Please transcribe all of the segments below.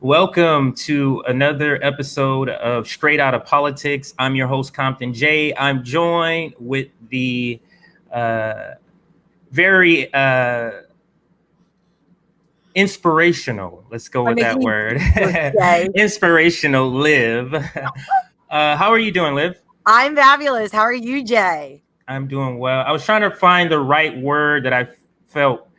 Welcome to another episode of Straight Outta Politics. I'm your host, Compton J. I'm joined with the very inspirational, let's go with that word, inspirational Liv. How are you doing, Liv? I'm fabulous. How are you, Jay? I'm doing well. I was trying to find the right word that I felt.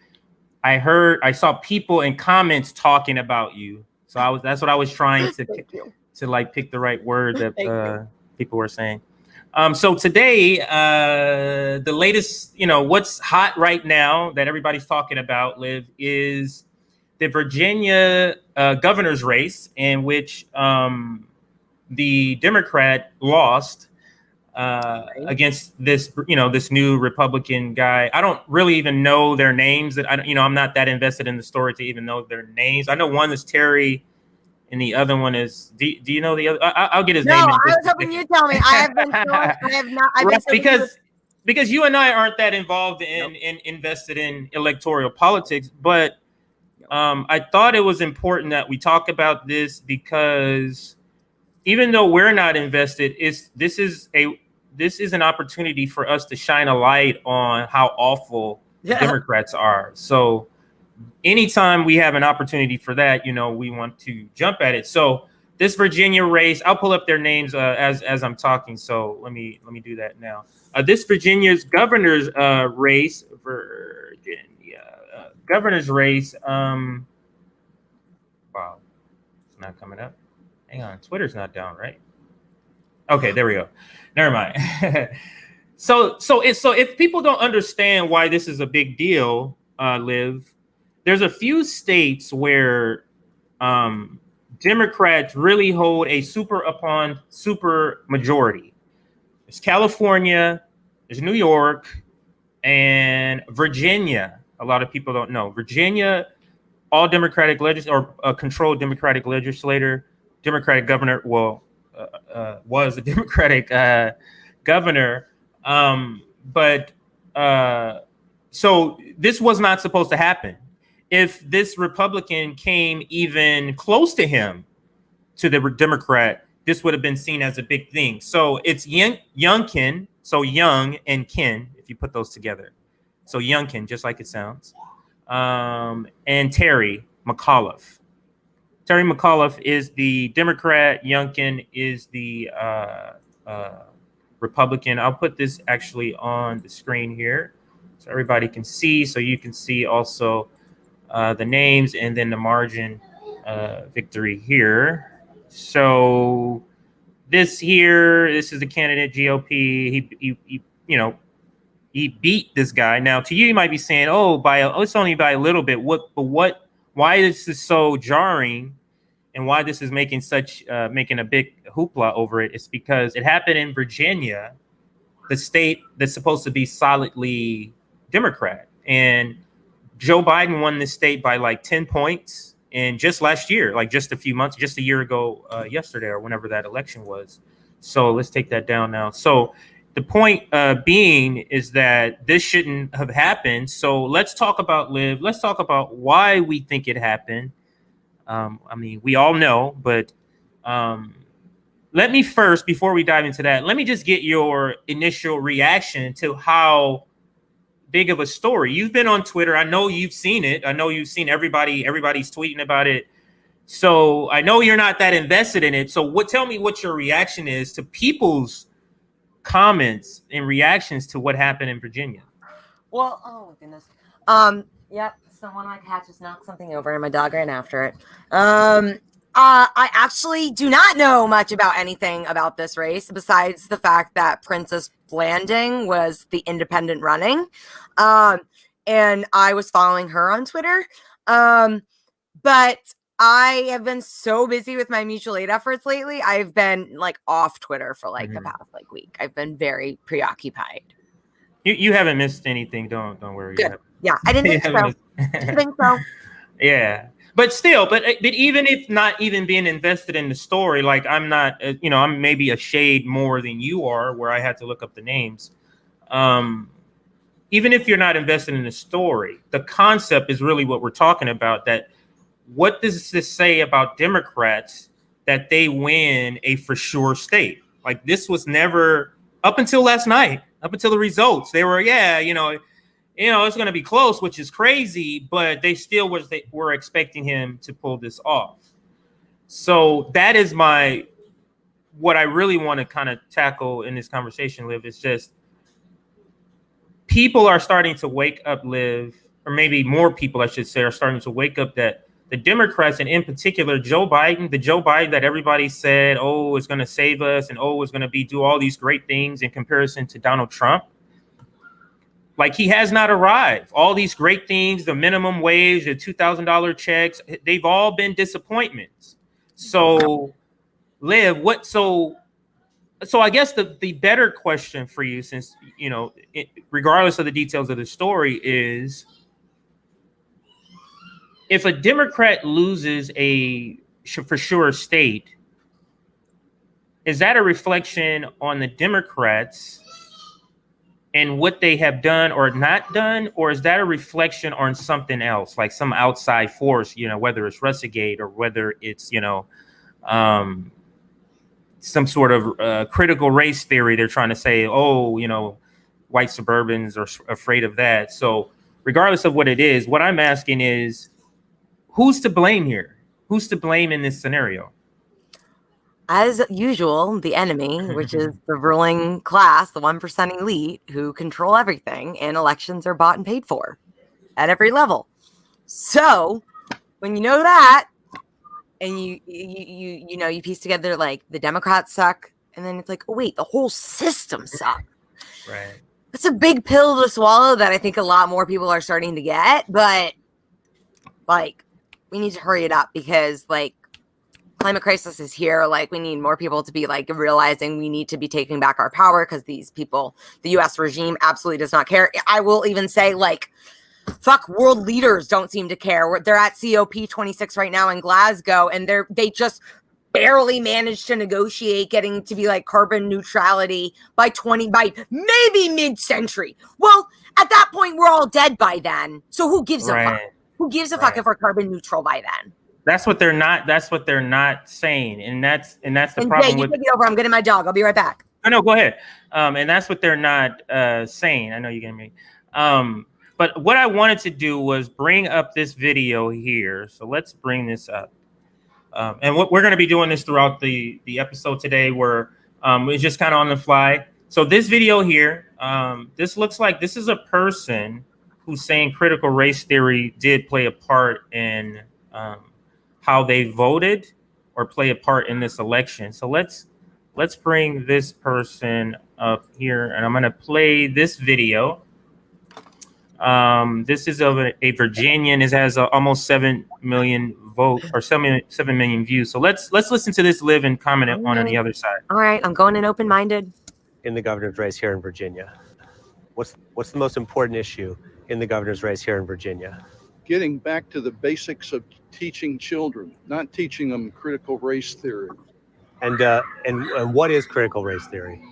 I saw people in comments talking about you. So that's what I was trying to like pick the right word that people were saying. So today, the latest, what's hot right now that everybody's talking about, Liv, is the Virginia governor's race, in which the Democrat lost against this, this new Republican guy. I don't really even know their names. I'm not that invested in the story to even know their names. I know one is Terry, and the other one is. Do you know the other? I'll get his name. No, I was hoping you'd tell me. I have not. Because you and I aren't that involved in invested in electoral politics, but I thought it was important that we talk about this because even though we're not invested, this is an opportunity for us to shine a light on how awful Democrats are. So anytime we have an opportunity for that, we want to jump at it. So this Virginia race, I'll pull up their names as I'm talking. So let me do that now. This Virginia's governor's race, governor's race. Wow, it's not coming up. Hang on, Twitter's not down, right? Okay, there we go. Never mind. So if people don't understand why this is a big deal, Liv, there's a few states where Democrats really hold a super majority. It's California, there's New York, and Virginia. A lot of people don't know. Virginia, all Democratic controlled Democratic legislator, Democratic governor. Well, was a Democratic governor, but so this was not supposed to happen. If this Republican came even close to him, to the Democrat, this would have been seen as a big thing. So it's Youngkin, so Young and Kin, if you put those together. So Youngkin, just like it sounds, and Terry McAuliffe. Terry McAuliffe is the Democrat. Youngkin is the Republican. I'll put this actually on the screen here so everybody can see. So you can see also the names and then the margin victory here. So this is the candidate GOP. He beat this guy. Now, to you might be saying, it's only by a little bit. Why this is so jarring and why this is making a big hoopla over it is because it happened in Virginia, the state that's supposed to be solidly Democrat. And Joe Biden won this state by like 10 points. And just last year, like just a year ago, yesterday or whenever that election was. So let's take that down now. So the point being is that this shouldn't have happened. So let's talk about Liv. Let's talk about why we think it happened. We all know, but let me first, before we dive into that, let me just get your initial reaction to how big of a story. You've been on Twitter. I know you've seen it. I know you've seen everybody's tweeting about it. So I know you're not that invested in it. So tell me what your reaction is to people's comments and reactions to what happened in Virginia. Well, oh my goodness. Yep. Someone I catch just knocked something over and my dog ran after it. I actually do not know much about anything about this race besides the fact that Princess Blanding was the independent running. And I was following her on Twitter. But I have been so busy with my mutual aid efforts lately. I've been like off Twitter for like the past week. I've been very preoccupied. You haven't missed anything. Don't worry. Yeah, I didn't think so. Yeah. But still, but even if not even being invested in the story, like I'm not, I'm maybe a shade more than you are, where I had to look up the names. Even if you're not invested in the story, the concept is really what we're talking about. That what does this say about Democrats that they win a for sure state? Like, this was never, up until last night, up until the results, they were, it's going to be close, which is crazy, but they still were expecting him to pull this off. So that is what I really want to kind of tackle in this conversation, Liv, is just people are starting to wake up, Liv, or maybe more people, I should say, are starting to wake up that the Democrats, and in particular, Joe Biden that everybody said, oh, is going to save us, and oh, is going to do all these great things in comparison to Donald Trump. Like, he has not arrived. All these great things, the minimum wage, the $2,000 checks, they've all been disappointments. So, Liv, so I guess the better question for you, since, regardless of the details of the story, is if a Democrat loses a for sure state, is that a reflection on the Democrats and what they have done or not done, or is that a reflection on something else, like some outside force, whether it's Russiagate or whether it's, some sort of critical race theory? They're trying to say, oh, white suburbans are afraid of that. So regardless of what it is, what I'm asking is, who's to blame here? Who's to blame in this scenario? As usual, the enemy, which is the ruling class, the 1% elite who control everything, and elections are bought and paid for at every level. So when you know that, and you piece together like the Democrats suck, and then it's like, oh wait, the whole system sucks. Right. It's a big pill to swallow that I think a lot more people are starting to get, but like, we need to hurry it up because like climate crisis is here. Like, we need more people to be like realizing we need to be taking back our power because these people, the US regime absolutely does not care. I will even say like, fuck, world leaders don't seem to care. They're at COP26 right now in Glasgow, and they just barely managed to negotiate getting to be like carbon neutrality by maybe mid-century. Well, at that point, we're all dead by then. So who gives a fuck? Who gives a fuck if we're carbon neutral by then? That's what they're not saying, and that's the problem. Jay, you take it over. I'm getting my dog. I'll be right back. No, go ahead. And that's what they're not saying. I know you're getting me. But what I wanted to do was bring up this video here. So let's bring this up. And what we're going to be doing this throughout the episode today, where it's just kind of on the fly. So this video here, this looks like this is a person who's saying critical race theory did play a part in how they voted or play a part in this election. So let's bring this person up here, and I'm going to play this video. This is of a Virginian. It has almost 7 million votes or 7 million views. So let's listen to this, Liv, and comment on the other side. All right, I'm going in open-minded. In the governor's race here in Virginia, what's the most important issue in the governor's race here in Virginia? Getting back to the basics of teaching children, not teaching them critical race theory. And what is critical race theory?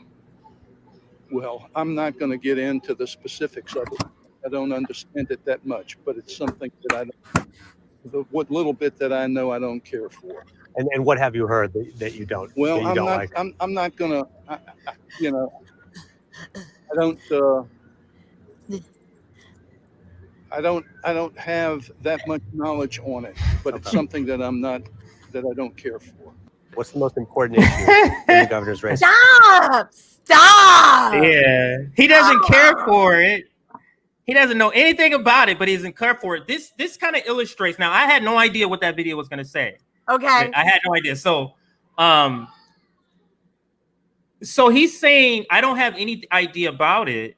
Well, I'm not going to get into the specifics of it. I don't understand it that much, but it's something that what little bit that I know, I don't care for. And what have you heard that you don't? Well, that you don't like? I'm not going to, I don't have that much knowledge on it, but it's something that I don't care for. What's the most important issue in the governor's race? Stop! Yeah, he doesn't care for it. He doesn't know anything about it, but he doesn't care for it. This kind of illustrates. Now, I had no idea what that video was going to say. Okay. I had no idea. So he's saying, I don't have any idea about it,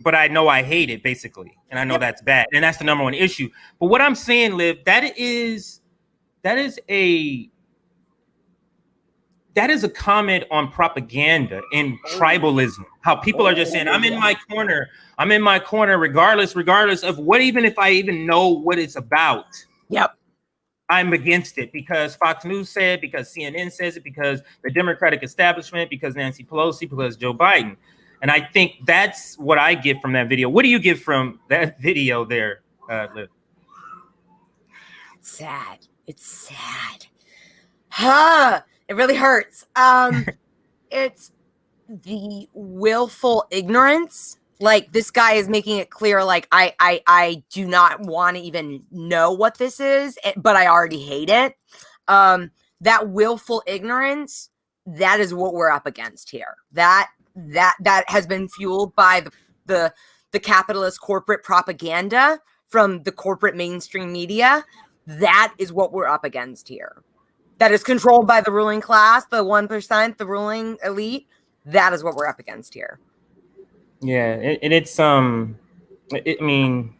but I know I hate it, basically. And I know that's bad. And that's the number one issue. But what I'm saying, Liv, that is a comment on propaganda and tribalism. How people are just saying, I'm in my corner, regardless of what, even if I even know what it's about. Yep. I'm against it because Fox News said, because CNN says it, because the Democratic establishment, because Nancy Pelosi, because Joe Biden. And I think that's what I get from that video. What do you get from that video there, Liv? Sad. It's sad. It really hurts. It's the willful ignorance. Like, this guy is making it clear, like, I do not want to even know what this is, but I already hate it. That willful ignorance, that is what we're up against here. That has been fueled by the capitalist corporate propaganda from the corporate mainstream media. That is what we're up against here. That is controlled by the ruling class, the 1%, the ruling elite. That is what we're up against here. Yeah, and it's I mean,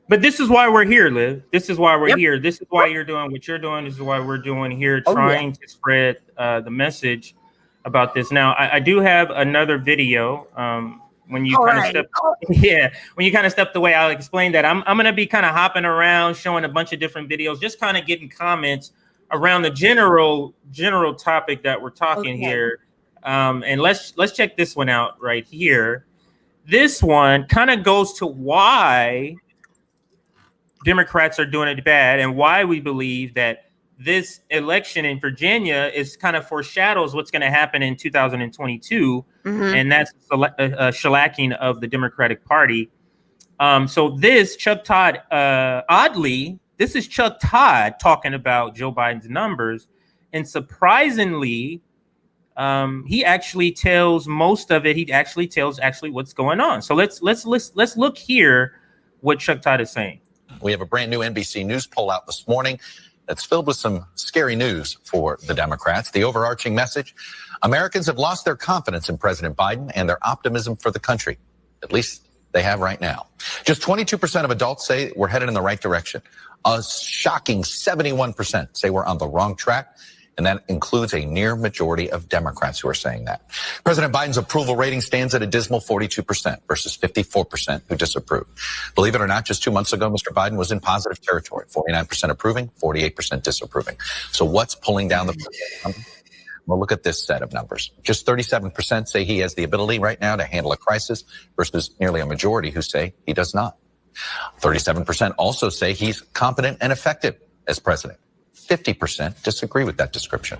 but this is why we're here, Liv. This is why we're here. This is why you're doing what you're doing. This is why we're doing here, trying to spread the message about this. Now, I do have another video. When you kind of when you kind of stepped away, I'll explain that. I'm gonna be kind of hopping around, showing a bunch of different videos, just kind of getting comments around the general topic that we're talking here. And let's check this one out right here. This one kind of goes to why Democrats are doing it bad and why we believe that this election in Virginia is kind of foreshadows what's going to happen in 2022. And that's a shellacking of the Democratic Party. So this Chuck Todd, oddly, this is Chuck Todd talking about Joe Biden's numbers. And surprisingly, he actually tells most of it. He actually tells what's going on. So let's look here what Chuck Todd is saying. We have a brand new NBC News poll out this morning that's filled with some scary news for the Democrats. The overarching message: Americans have lost their confidence in President Biden and their optimism for the country. At least they have right now. Just 22% of adults say we're headed in the right direction. A shocking 71% say we're on the wrong track. And that includes a near majority of Democrats who are saying that. President Biden's approval rating stands at a dismal 42% versus 54% who disapprove. Believe it or not, just 2 months ago, Mr. Biden was in positive territory, 49% approving, 48% disapproving. So what's pulling down the numbers? Well, look at this set of numbers. Just 37% say he has the ability right now to handle a crisis versus nearly a majority who say he does not. 37% also say he's competent and effective as president. 50% disagree with that description.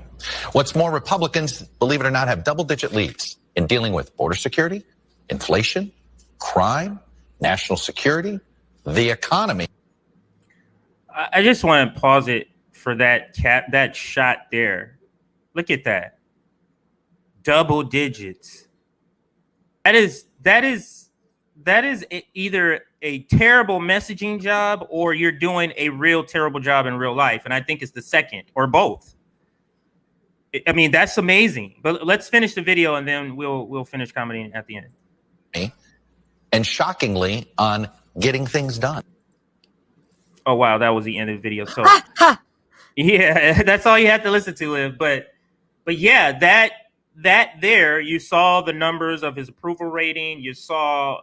What's more, Republicans, believe it or not, have double-digit leads in dealing with border security, inflation, crime, national security, the economy. I just want to pause it for that shot there. Look at that. Double digits. That is either a terrible messaging job or you're doing a real terrible job in real life. And I think it's the second or both. I mean, that's amazing. But let's finish the video and then we'll finish commenting at the end. And shockingly, on getting things done. Oh, wow. That was the end of the video. So, yeah, that's all you have to listen to, Liv. But yeah, that there, you saw the numbers of his approval rating. You saw,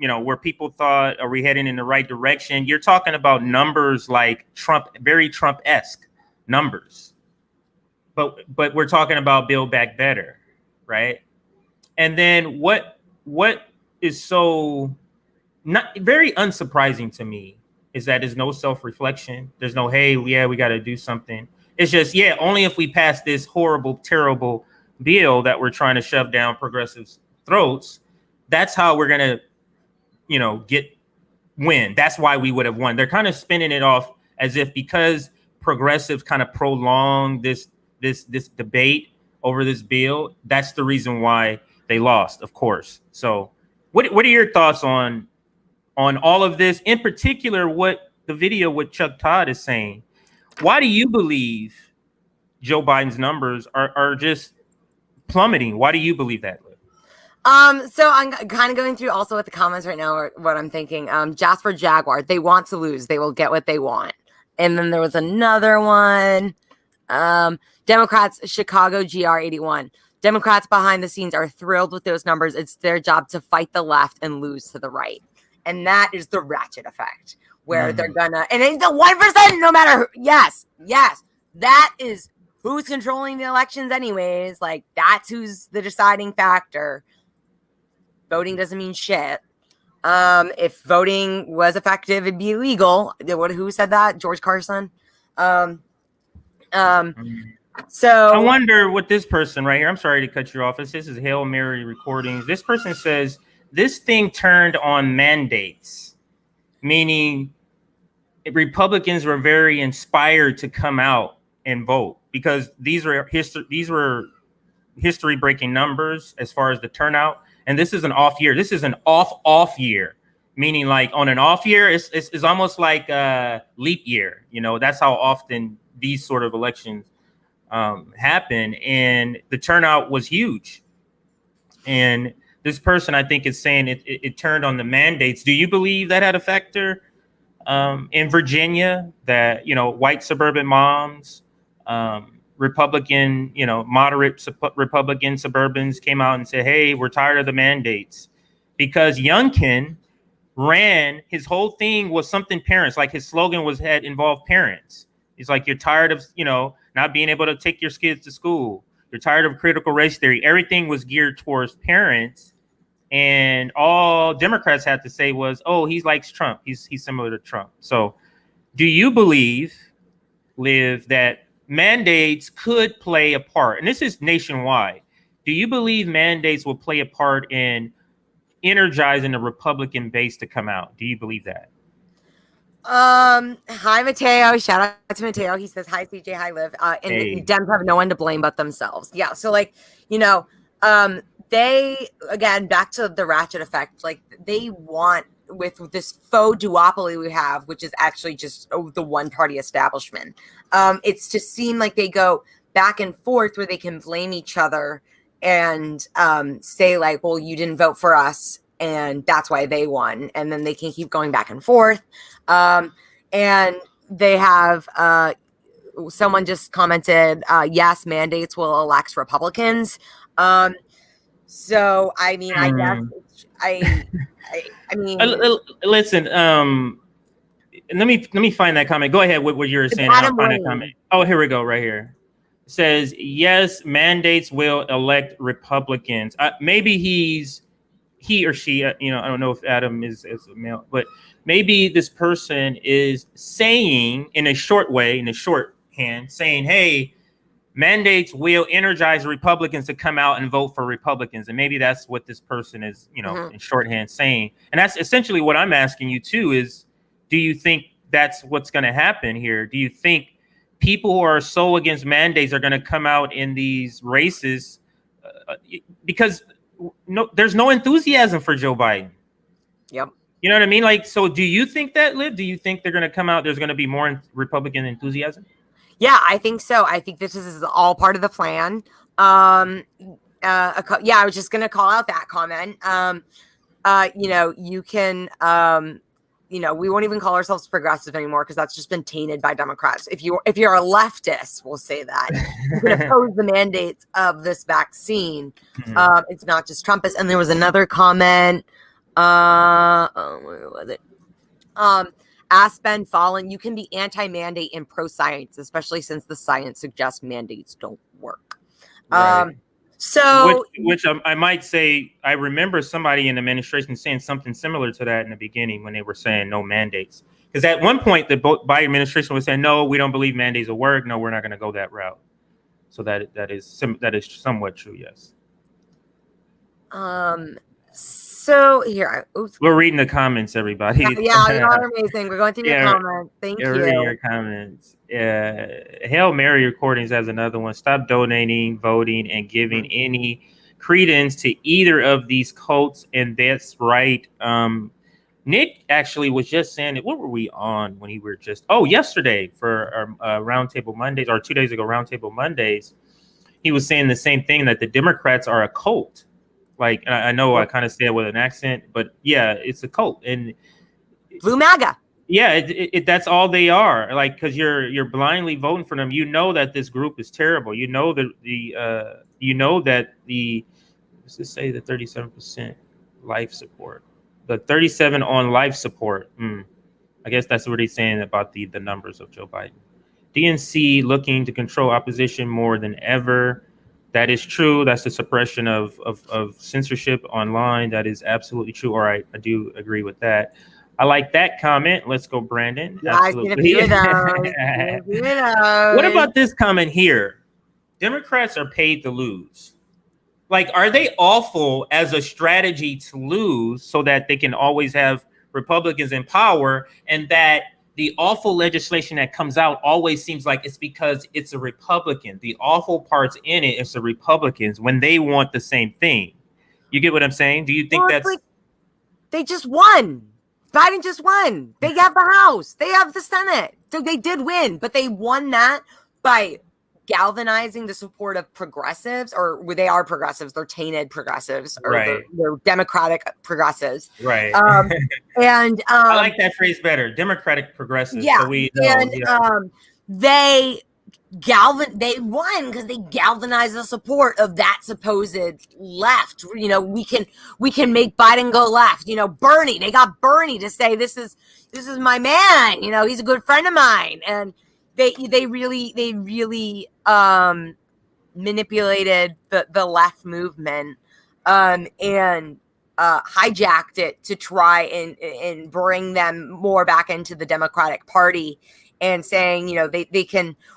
where people thought, are we heading in the right direction? You're talking about numbers like Trump, very Trump-esque numbers. But we're talking about Build Back Better, right? And then what is so not very unsurprising to me is that there's no self-reflection. There's no, hey, yeah, we got to do something. It's just, yeah, only if we pass this horrible, terrible bill that we're trying to shove down progressives' throats, that's how we're going to, win. That's why we would have won. They're kind of spinning it off as if because progressives kind of prolonged this debate over this bill, that's the reason why they lost, of course. So what are your thoughts on all of this? In particular, what the video with Chuck Todd is saying. Why do you believe Joe Biden's numbers are just plummeting? Why do you believe that? So I'm kind of going through also with the comments right now, or what I'm thinking. Jasper Jaguar, they want to lose. They will get what they want. And then there was another one. Democrats, Chicago GR81. Democrats behind the scenes are thrilled with those numbers. It's their job to fight the left and lose to the right. And that is the ratchet effect where they're gonna, and it's the 1%, no matter who, yes, that is who's controlling the elections anyways. Like, that's who's the deciding factor. Voting doesn't mean shit. If voting was effective, it'd be illegal. Who said that? George Carson. So I wonder what this person right here, I'm sorry to cut you off. This is Hail Mary recordings. This person says this thing turned on mandates, meaning Republicans were very inspired to come out and vote because these were history breaking numbers as far as the turnout. And this is an off year. This is an off year, meaning like on an off year, it's almost like a leap year. You know, that's how often these sort of elections happen. And the turnout was huge. And this person, I think, is saying it turned on the mandates. Do you believe that had a factor in Virginia, that, you know, white suburban moms, Republican, you know, moderate Republican suburbans came out and said, hey, we're tired of the mandates? Because Youngkin ran, his whole thing was something parents, like his slogan had involved parents. He's like, you're tired of, you know, not being able to take your kids to school. You're tired of critical race theory. Everything was geared towards parents. And all Democrats had to say was, oh, he likes Trump. He's similar to Trump. So do you believe, Liv, that mandates could play a part? And this is nationwide. Do you believe mandates will play a part in energizing the Republican base to come out? Do you believe that? Hi, Mateo. Shout out to Mateo. He says, hi, CJ. Hi, Liv. And Hey. Dems have no one to blame but themselves. Yeah. So, like, you know, they, again, back to the ratchet effect, like they want, with this faux duopoly we have, which is actually just the one party establishment. It's to seem like they go back and forth where they can blame each other and say like, well, you didn't vote for us, and that's why they won. And then they can keep going back and forth. And they have, someone just commented, yes, mandates will elect Republicans. So, I mean, I guess, I mean, listen, let me find that comment. Go ahead with what you're saying. I'll find that comment. Oh, here we go, right here. It says, yes, mandates will elect Republicans. Maybe he or she, you know, I don't know if Adam is a male, but maybe this person is saying in a shorthand, saying, hey, mandates will energize Republicans to come out and vote for Republicans. And maybe that's what this person is, you know, in shorthand saying. And that's essentially what I'm asking you too, is, do you think that's what's going to happen here? Do you think people who are so against mandates are going to come out in these races because there's no enthusiasm for Joe Biden? Yep. You know what I mean? Like, so do you think that, Liv? Do you think they're going to come out? There's going to be more Republican enthusiasm? Yeah, I think so. I think this is all part of the plan. Yeah, I was just going to call out that comment. You know, you can, you know, we won't even call ourselves progressive anymore because that's just been tainted by Democrats. If you're a leftist, we'll say that you can oppose the mandates of this vaccine. It's not just Trumpist. And there was another comment. Where was it? Ask Ben Fallon, you can be anti-mandate and pro-science, especially since the science suggests mandates don't work. Right. So, which I might say, I remember somebody in the administration saying something similar to that in the beginning when they were saying no mandates. Because at one point, the Biden administration was saying, no, we don't believe mandates will work. No, we're not going to go that route. So that is somewhat true, yes. So here, we're reading the comments, everybody. Yeah, you are amazing. We're going through your comments. Thank you. Reading your comments. Hail Mary recordings has another one. Stop donating, voting, and giving any credence to either of these cults, and that's right. Nick actually was just saying it. What were we on when he were just? Oh, yesterday for our Roundtable Mondays, or 2 days ago, Roundtable Mondays. He was saying the same thing, that the Democrats are a cult. Like, I know I kind of say it with an accent, but yeah, it's a cult. And Blue MAGA. Yeah, that's all they are. Like, because you're blindly voting for them. You know that this group is terrible. You know that let's just say the 37% life support, the 37 on life support. I guess that's what he's saying about the numbers of Joe Biden. DNC looking to control opposition more than ever. That is true. That's the suppression of censorship online. That is absolutely true. All right, I do agree with that. I like that comment. Let's go, Brandon. Yeah, I've seen a few of those. What about this comment here? Democrats are paid to lose. Like, are they awful as a strategy to lose so that they can always have Republicans in power, and that the awful legislation that comes out always seems like it's because it's a Republican. The awful parts in it is the Republicans when they want the same thing. You get what I'm saying? Do you think that's like, they just won? Biden just won. They have the House. They have the Senate. So they did win, but they won that by galvanizing the support of progressives, or they are progressives. They're tainted progressives, or right? They're Democratic progressives, right? And I like that phrase better, Democratic progressives. Yeah, so we know, and they won because they galvanized the support of that supposed left. You know, we can make Biden go left. You know, Bernie, they got Bernie to say this is my man. You know, he's a good friend of mine, and they really manipulated the left movement and hijacked it to try and bring them more back into the Democratic Party, and saying, you know,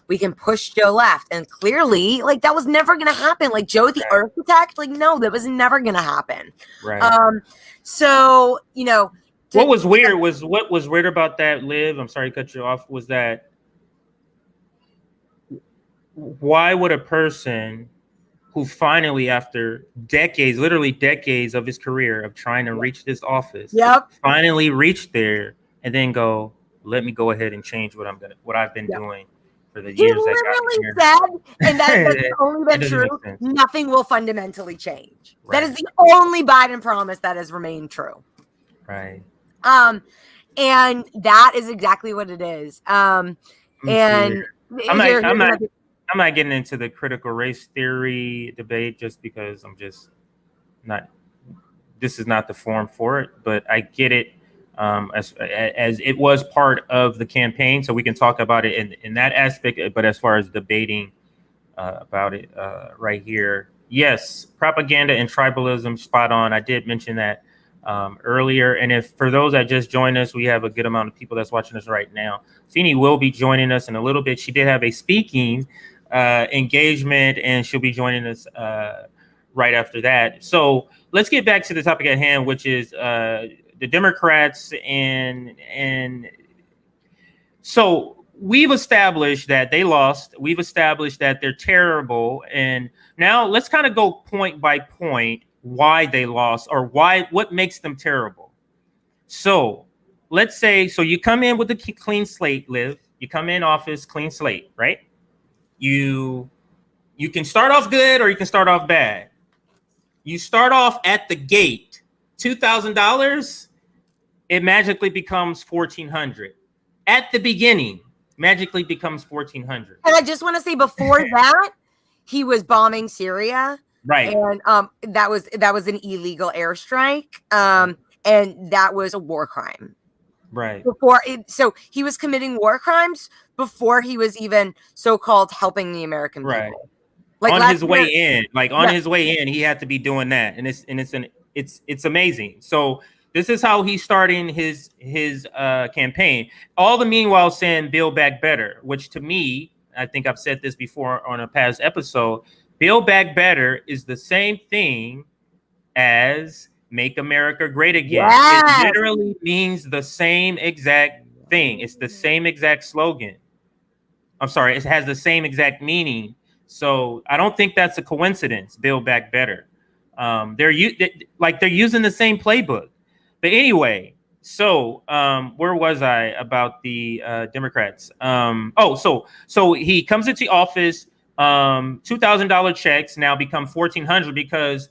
we can push Joe left. And clearly, like, that was never going to happen. Like, Joe the architect, like, no, that was never going to happen. Right. So, you know, what was weird about that, Liv, I'm sorry to cut you off, was that why would a person who finally, after decades, literally decades of his career of trying to reach this office, finally reach there and then go, let me go ahead and change what I've been doing for the years that got me here. And that's only been true. Nothing will fundamentally change. Right. That is the only Biden promise that has remained true. Right. And that is exactly what it is. And I'm not getting into the critical race theory debate just because this is not the forum for it, but I get it as it was part of the campaign, so we can talk about it in that aspect. But as far as debating about it right here, yes, propaganda and tribalism, spot on. I did mention that earlier. And if for those that just joined us, we have a good amount of people that's watching us right now. Feeney will be joining us in a little bit. She did have a speaking engagement, and she'll be joining us right after that. So let's get back to the topic at hand, which is the Democrats. And so we've established that they lost. We've established that they're terrible. And now let's kind of go point by point why they lost, or what makes them terrible. So let's say, so you come in with a clean slate, Liv. You come in office, clean slate, right? You can start off good or you can start off bad. You start off at the gate, $2,000, it magically becomes $1,400. At the beginning, magically becomes $1,400. And I just want to say, before that, he was bombing Syria. Right. And that was an illegal airstrike. And that was a war crime. Right. So he was committing war crimes before he was even so-called helping the American people. Right. Like on his way in, he had to be doing that, and it's amazing. So this is how he's starting his campaign. All the meanwhile saying "Build Back Better," which to me, I think I've said this before on a past episode. Build Back Better is the same thing as Make America Great Again. Yes. It literally means the same exact thing. It's the same exact slogan. I'm sorry, it has the same exact meaning. So I don't think that's a coincidence. Build Back Better. They're using the same playbook. But anyway, so where was I about the Democrats? So he comes into office. $2,000 checks now become $1,400 because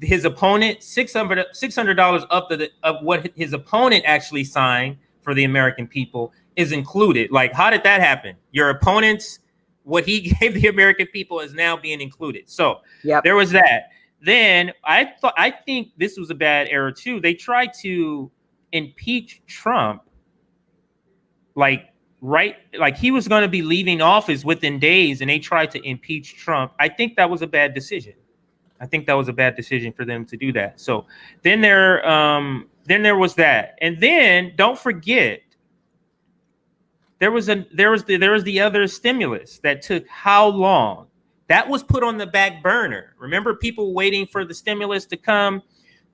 his opponent $600 of what his opponent actually signed for the American people is included. Like, how did that happen? Your opponent's what he gave the American people is now being included. So there was that. Then I think this was a bad error too. They tried to impeach Trump like right, like he was going to be leaving office within days, and they tried to impeach Trump. I think that was a bad decision. I think that was a bad decision for them to do that. So then there was that, and then don't forget there was the other stimulus that took how long? That was put on the back burner. Remember, people waiting for the stimulus to come.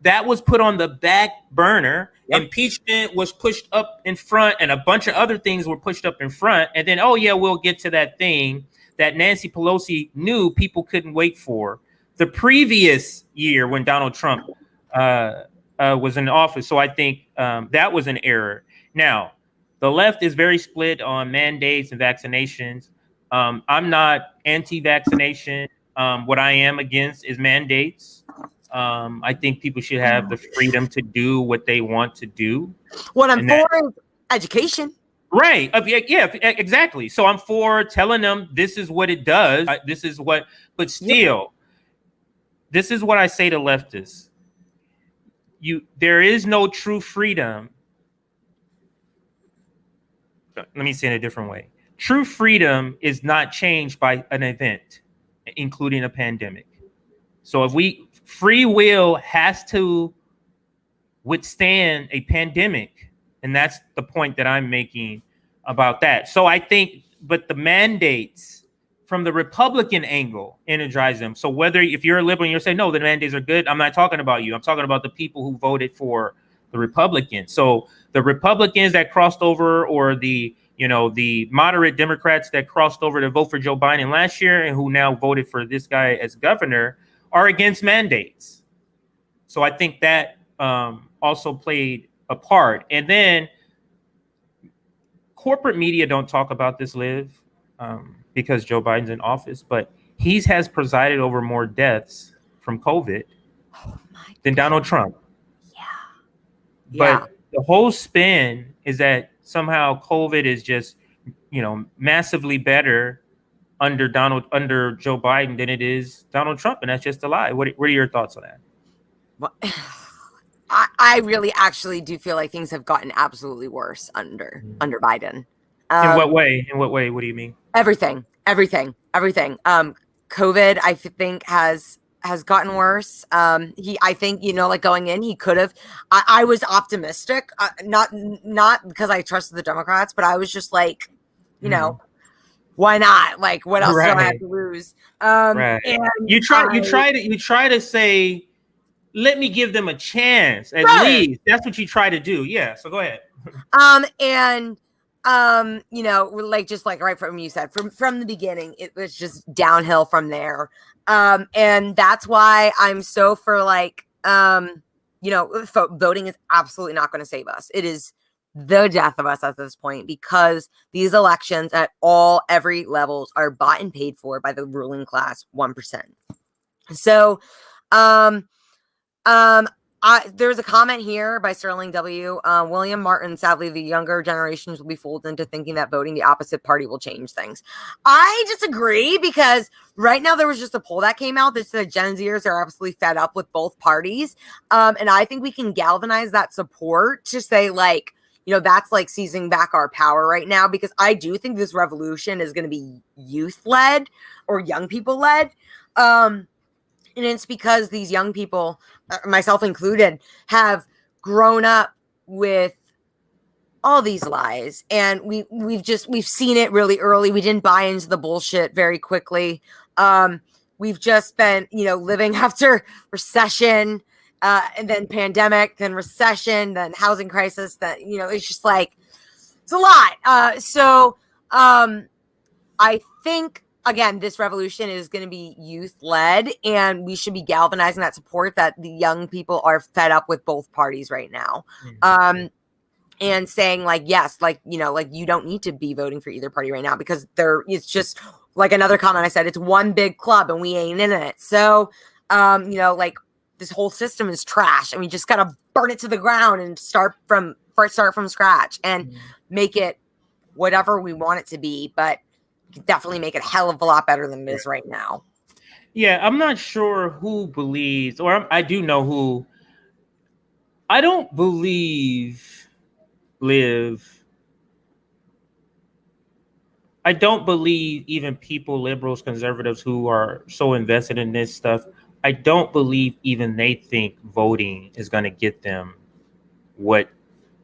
That was put on the back burner. Yep. Impeachment was pushed up in front, and a bunch of other things were pushed up in front. And then, oh yeah, we'll get to that thing that Nancy Pelosi knew people couldn't wait for the previous year when Donald Trump was in office. So I think that was an error. Now, the left is very split on mandates and vaccinations. I'm not anti-vaccination. What I am against is mandates. I think people should have the freedom to do what they want to do. What I'm for is education. Right. Yeah, exactly. So I'm for telling them this is what it does. This is what, but still, this is what I say to leftists. There is no true freedom. Let me say it a different way. True freedom is not changed by an event, including a pandemic. So free will has to withstand a pandemic. And that's the point that I'm making about that. So I think, but the mandates from the Republican angle energize them. So if you're a liberal and you're saying, no, the mandates are good, I'm not talking about you. I'm talking about the people who voted for the Republicans. So the Republicans that crossed over, or the moderate Democrats that crossed over to vote for Joe Biden last year and who now voted for this guy as governor, are against mandates. So I think that also played a part. And then corporate media don't talk about this, Liv, because Joe Biden's in office, but he has presided over more deaths from COVID than Donald Trump. But the whole spin is that somehow COVID is just, massively better under Joe Biden than it is Donald Trump, and that's just a lie. What are your thoughts on that? Well, I really actually do feel like things have gotten absolutely worse under Biden. In what way? What do you mean? Everything. COVID, I think, has gotten worse. I think, like going in, he could have. I was optimistic, not because I trusted the Democrats, but I was just like, why not? Like, what else do I have to lose? Right. And you try to say, let me give them a chance at least. That's what you try to do. Yeah. So go ahead. Just like right from you said, from the beginning, it was just downhill from there. And that's why I'm so for voting is absolutely not going to save us. It is the death of us at this point, because these elections at every levels are bought and paid for by the ruling class 1%. So, there's a comment here by Sterling W. William Martin, sadly, the younger generations will be fooled into thinking that voting the opposite party will change things. I disagree, because right now there was just a poll that came out that said Gen Zers are absolutely fed up with both parties. And I think we can galvanize that support to say, that's like seizing back our power right now, because I do think this revolution is going to be youth-led or young people-led. And it's because these young people, myself included, have grown up with all these lies, and we've seen it really early. We didn't buy into the bullshit very quickly. We've just been, living after recession, and then pandemic, then recession, then housing crisis. That it's just like it's a lot. So I think, again, this revolution is going to be youth-led, and we should be galvanizing that support that the young people are fed up with both parties right now. And saying yes, you don't need to be voting for either party right now, because it's just like another comment I said, it's one big club and we ain't in it. So, this whole system is trash, and we just got to burn it to the ground and start from scratch and make it whatever we want it to be. But definitely make it a hell of a lot better than it is right now. Yeah, I'm not sure who believes, or I do know who. I don't believe, Liv, I don't believe even people, liberals, conservatives who are so invested in this stuff, I don't believe even they think voting is going to get them what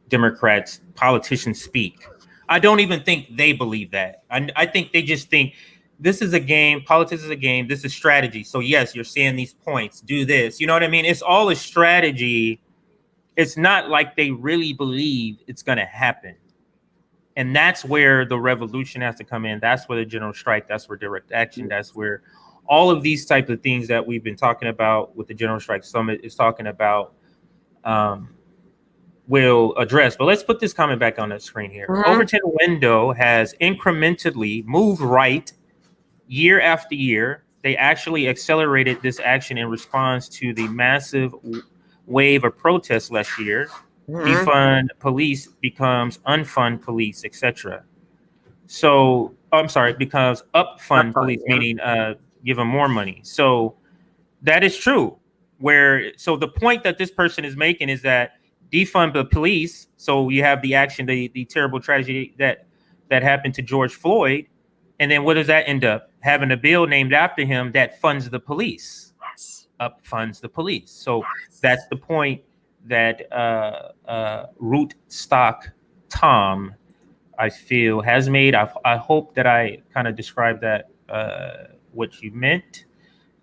Democrats, politicians speak. I don't even think they believe that. I think they just think this is a game. Politics is a game. This is strategy. So yes, you're seeing these points. Do this. You know what I mean? It's all a strategy. It's not like they really believe it's going to happen. And that's where the revolution has to come in. That's where the general strike. That's where direct action. That's where all of these types of things that we've been talking about with the General Strike Summit is talking about. Will address. But let's put this comment back on the screen here. Overton window has incrementally moved right year after year. They actually accelerated this action in response to the massive wave of protests last year. Defund police becomes unfund police, etc. So I'm sorry, it becomes upfund police, meaning give them more money. So that is true. So the point that this person is making is that defund the police. So you have the action, the terrible tragedy that happened to George Floyd, and then what does that end up? Having a bill named after him that funds the police, up funds the police. So that's the point that Root Stock Tom, I feel, has made. I hope that I kind of described that what you meant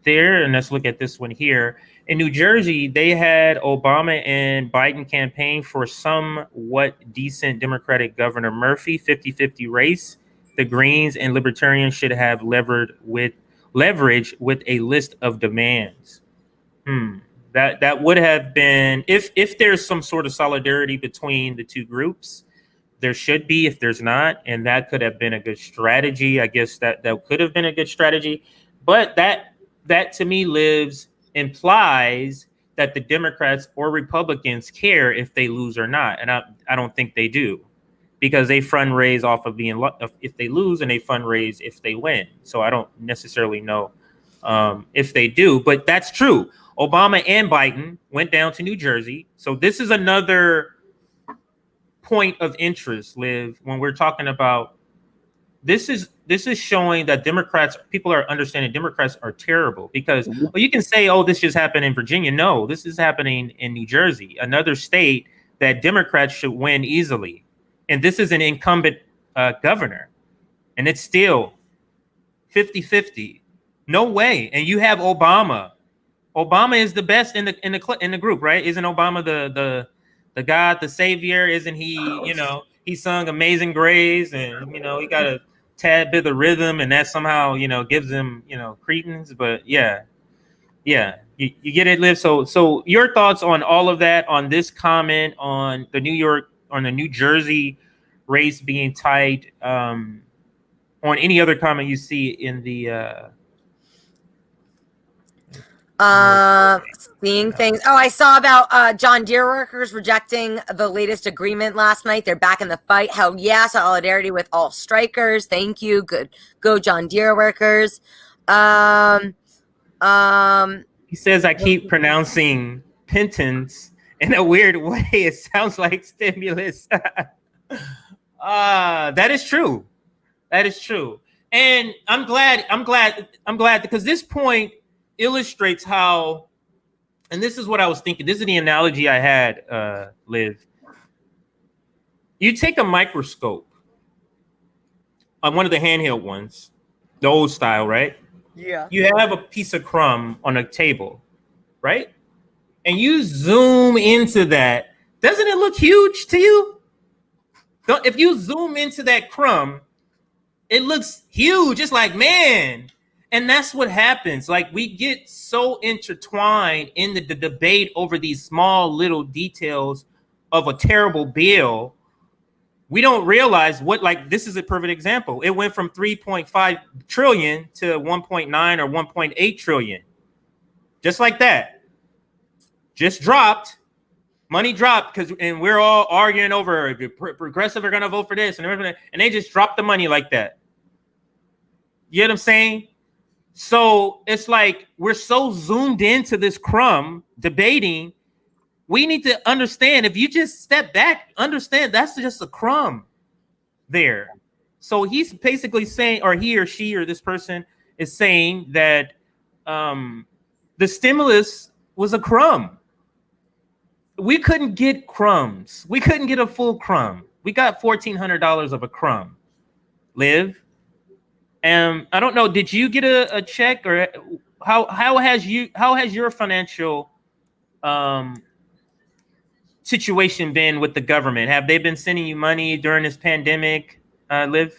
there. And let's look at this one here. In New Jersey, they had Obama and Biden campaign for somewhat decent Democratic Governor Murphy, 50-50 race. The Greens and Libertarians should have leverage with a list of demands. That would have been, if there's some sort of solidarity between the two groups, there should be. If there's not, and that could have been a good strategy. I guess that could have been a good strategy. But that to me implies that the Democrats or Republicans care if they lose or not. And I don't think they do, because they fundraise off of being if they lose, and they fundraise if they win. So I don't necessarily know if they do, but that's true. Obama and Biden went down to New Jersey. So this is another point of interest, Liv, when we're talking about this is showing that people are understanding Democrats are terrible, because you can say, oh, this just happened in Virginia. No, this is happening in New Jersey, another state that Democrats should win easily. And this is an incumbent governor, and it's still 50-50. No way. And you have Obama. Obama is the best in the group, right? Isn't Obama the God, the savior? Isn't he, he sung Amazing Grace, and, he got a tad bit of rhythm, and that somehow, gives him, credence. But yeah, you get it, Liv. So your thoughts on all of that, on this comment, on the New Jersey race being tight, on any other comment you see in the seeing things. Oh, I saw about John Deere workers rejecting the latest agreement last night. They're back in the fight. Hell yeah, solidarity with all strikers. Thank you. Good. Go John Deere workers. He says I keep pronouncing penance in a weird way. It sounds like stimulus. That is true. That is true. And I'm glad because this point illustrates how, and this is what I was thinking. This is the analogy I had, Liv. You take a microscope on one of the handheld ones, the old style, right? Yeah. You have a piece of crumb on a table, right? And you zoom into that. Doesn't it look huge to you? If you zoom into that crumb, it looks huge. It's like, man. And that's what happens. Like, we get so intertwined in the debate over these small little details of a terrible bill. We don't realize this is a perfect example. It went from 3.5 trillion to 1.9 or 1.8 trillion. Just like that. Just dropped. Money dropped, and we're all arguing over if progressive are going to vote for this and everything. And they just dropped the money like that. You know what I'm saying? So it's like we're so zoomed into this crumb debating. We need to understand, if you just step back, understand that's just a crumb there. So he's basically saying, or he or she or this person is saying that the stimulus was a crumb. We couldn't get crumbs. We couldn't get a full crumb. We got $1,400 of a crumb. Liv, I don't know. Did you get a check, or how has your financial situation been with the government? Have they been sending you money during this pandemic, Liv?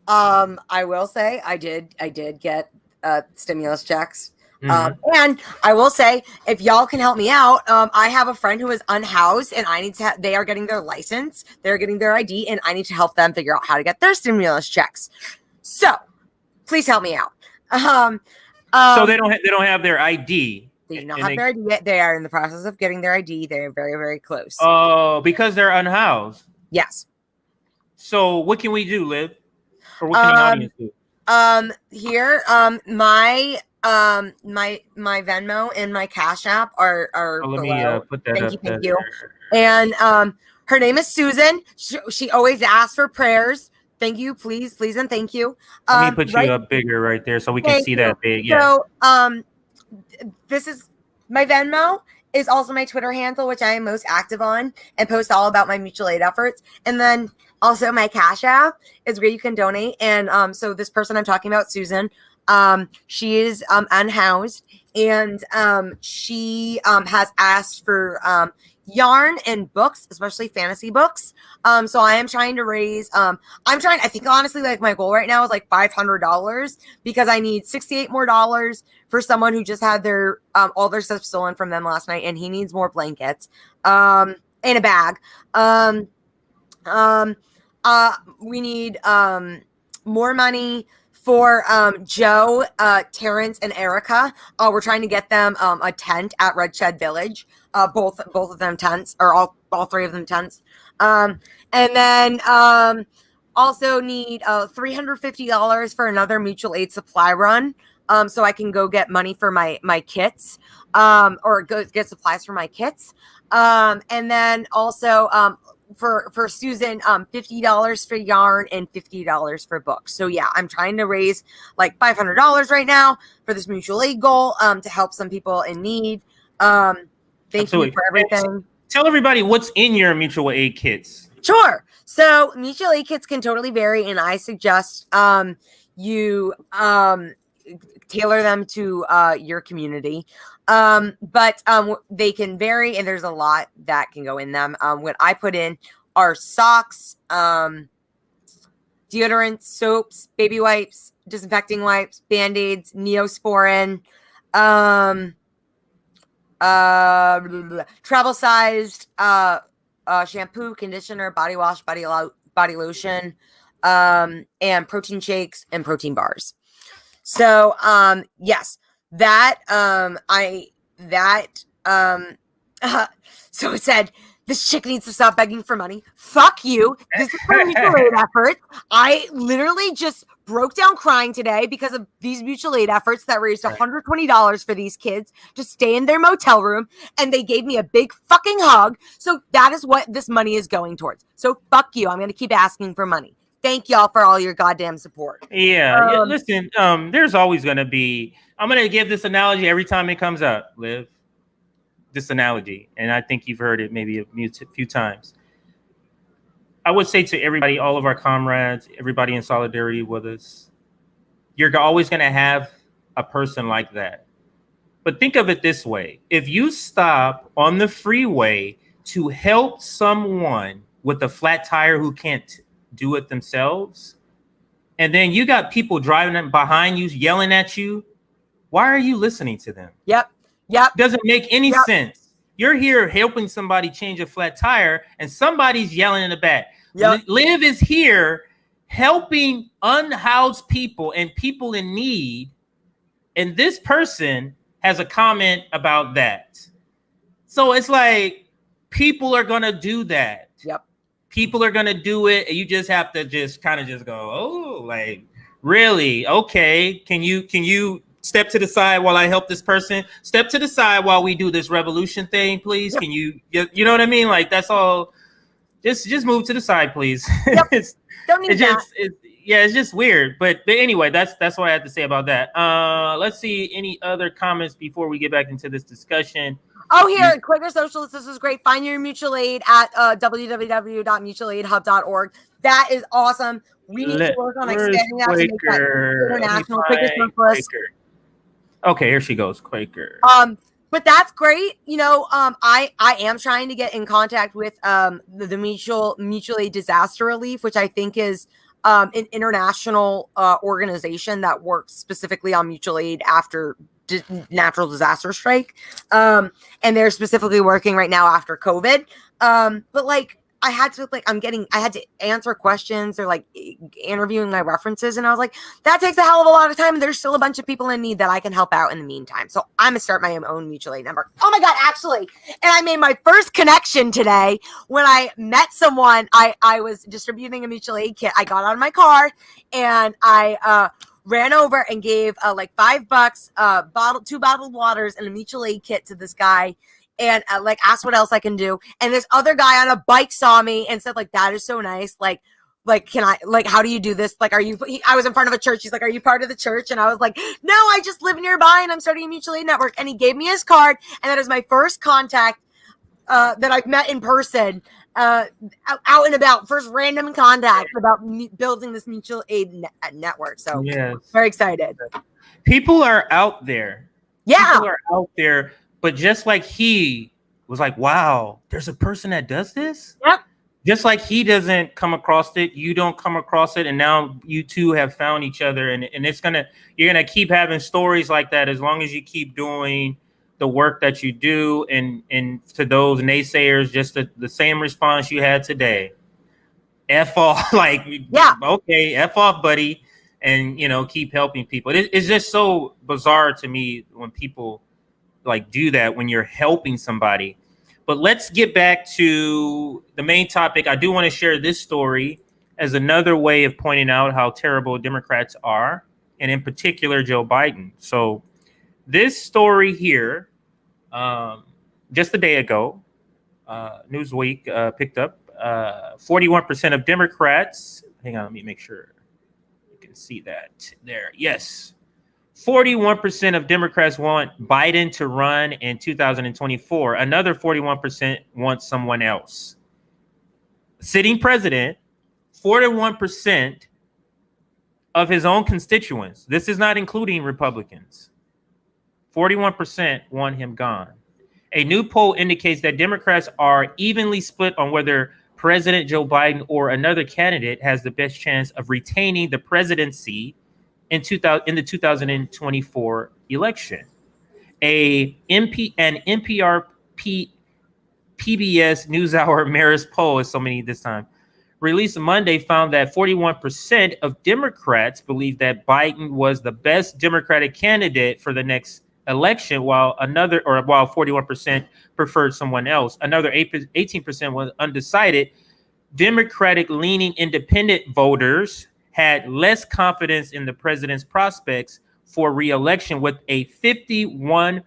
I will say I did get stimulus checks. And I will say, if y'all can help me out, I have a friend who is unhoused, and I need to. They are getting their license, they're getting their ID, and I need to help them figure out how to get their stimulus checks. So, please help me out. So they don't have their ID. They do not have their ID yet. They are in the process of getting their ID. They are very, very close. Oh, because they're unhoused. Yes. So what can we do, Liv? Or what can the audience do? Here, my Venmo and my Cash App are Let below. me put that up. Thank you. And her name is Susan. She always asks for prayers. Thank you, please, and thank you. Let me put you up bigger right there so we can see that big. Yeah. So, this is my Venmo is also my Twitter handle, which I am most active on and post all about my mutual aid efforts. And then also my Cash App is where you can donate. And so this person I'm talking about, Susan, she is unhoused, and she has asked for yarn and books, especially fantasy books. So I am trying to raise, I think honestly, like my goal right now is like $500, because I need $68 more for someone who just had their, all their stuff stolen from them last night. And he needs more blankets, and a bag. We need, more money for Joe, Terrence, and Erica. We're trying to get them a tent at Red Shed Village. Both of them tents, or all three of them tents. And then also need $350 for another mutual aid supply run. So I can go get money for my kits, or go get supplies for my kits. And then also for Susan, $50 for yarn and $50 for books. So yeah, I'm trying to raise like $500 right now for this mutual aid goal, to help some people in need. Thank you for everything. Tell everybody what's in your mutual aid kits. Sure. So mutual aid kits can totally vary, and I suggest you tailor them to your community. But they can vary, and there's a lot that can go in them. What I put in are socks, deodorant, soaps, baby wipes, disinfecting wipes, Band-Aids, Neosporin, travel sized shampoo, conditioner, body wash, body lotion, and protein shakes and protein bars. So yes, so it said, this chick needs to stop begging for money. Fuck you. This is for mutual aid efforts. I literally just broke down crying today because of these mutual aid efforts that raised $120 for these kids to stay in their motel room. And they gave me a big fucking hug. So that is what this money is going towards. So fuck you. I'm going to keep asking for money. Thank y'all for all your goddamn support. Yeah. Listen, there's always going to be, I'm going to give this analogy every time it comes up, Liv. This analogy, and I think you've heard it maybe a few times. I would say to everybody, all of our comrades, everybody in solidarity with us, you're always going to have a person like that. But think of it this way. If you stop on the freeway to help someone with a flat tire who can't do it themselves, and then you got people driving behind you, yelling at you, why are you listening to them? Yep. Doesn't make any sense. You're here helping somebody change a flat tire, and somebody's yelling in the back. Yep. Liv is here helping unhoused people and people in need, and this person has a comment about that. So it's like people are gonna do that. Yep. People are gonna do it, and you just have to just kind of just go, oh, like, really? Okay. Can you step to the side while I help this person? Step to the side while we do this revolution thing, please. Can you know what I mean? Like, that's all. Just move to the side, please. Yep. it's Don't need that. it's just weird. But anyway, that's what I have to say about that. Let's see any other comments before we get back into this discussion. Oh, here, Quaker Socialist, this was great. Find your mutual aid at www.mutualaidhub.org. That is awesome. We need to work on expanding that to make that international. Quaker Socialist. Okay, here she goes, Quaker. But that's great. You know, I am trying to get in contact with the mutual aid disaster relief, which I think is an international organization that works specifically on mutual aid after natural disaster strike. And they're specifically working right now after COVID. But like I had to answer questions. They're like interviewing my references. And I was like, that takes a hell of a lot of time. And there's still a bunch of people in need that I can help out in the meantime. So I'm gonna start my own mutual aid network. Oh my God, actually. And I made my first connection today when I met someone. I was distributing a mutual aid kit. I got out of my car and I ran over and gave like $5, 2 bottled waters and a mutual aid kit to this guy. And like asked what else I can do. And this other guy on a bike saw me and said, like, that is so nice. Like, can I, like, how do you do this? Like, I was in front of a church. He's like, are you part of the church? And I was like, no, I just live nearby and I'm starting a mutual aid network. And he gave me his card. And that is my first contact that I've met in person, out and about, first random contact about building this mutual aid network. So yes, very excited. People are out there. Yeah. People are out there. But just like he was like, wow, there's a person that does this? Yep. Just like he doesn't come across it, you don't come across it. And now you two have found each other. And you're going to keep having stories like that as long as you keep doing the work that you do. And to those naysayers, just the same response you had today. F off, like, yeah, okay, F off, buddy. And, keep helping people. It's just so bizarre to me when people like do that when you're helping somebody. But let's get back to the main topic. I do want to share this story as another way of pointing out how terrible Democrats are, and in particular Joe Biden. So this story here, just a day ago, Newsweek picked up 41% of Democrats. Hang on, let me make sure you can see that there. Yes. 41% of Democrats want Biden to run in 2024. Another 41% want someone else. Sitting president, 41% of his own constituents, this is not including Republicans, 41% want him gone. A new poll indicates that Democrats are evenly split on whether President Joe Biden or another candidate has the best chance of retaining the presidency in the 2024 election. An NPR PBS NewsHour Marist poll, is so many this time, released Monday found that 41% of Democrats believe that Biden was the best Democratic candidate for the next election, while 41% preferred someone else. Another 18% was undecided. Democratic-leaning independent voters had less confidence in the president's prospects for re-election, with a 51%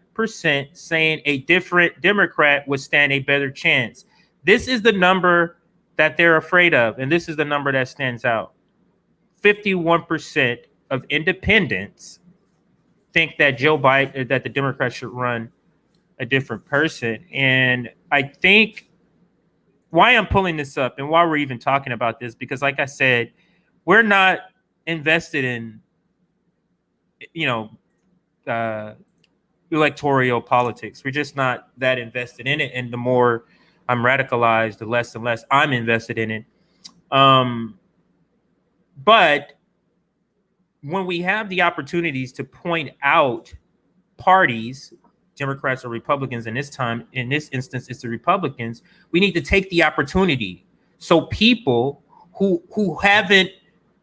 saying a different Democrat would stand a better chance. This is the number that they're afraid of, and this is the number that stands out. 51% of independents think that that the Democrats should run a different person. And I think why I'm pulling this up and why we're even talking about this, because like I said, we're not invested in, electoral politics. We're just not that invested in it. And the more I'm radicalized, the less and less I'm invested in it. But when we have the opportunities to point out parties, Democrats or Republicans in this instance, it's the Republicans, we need to take the opportunity. So people who haven't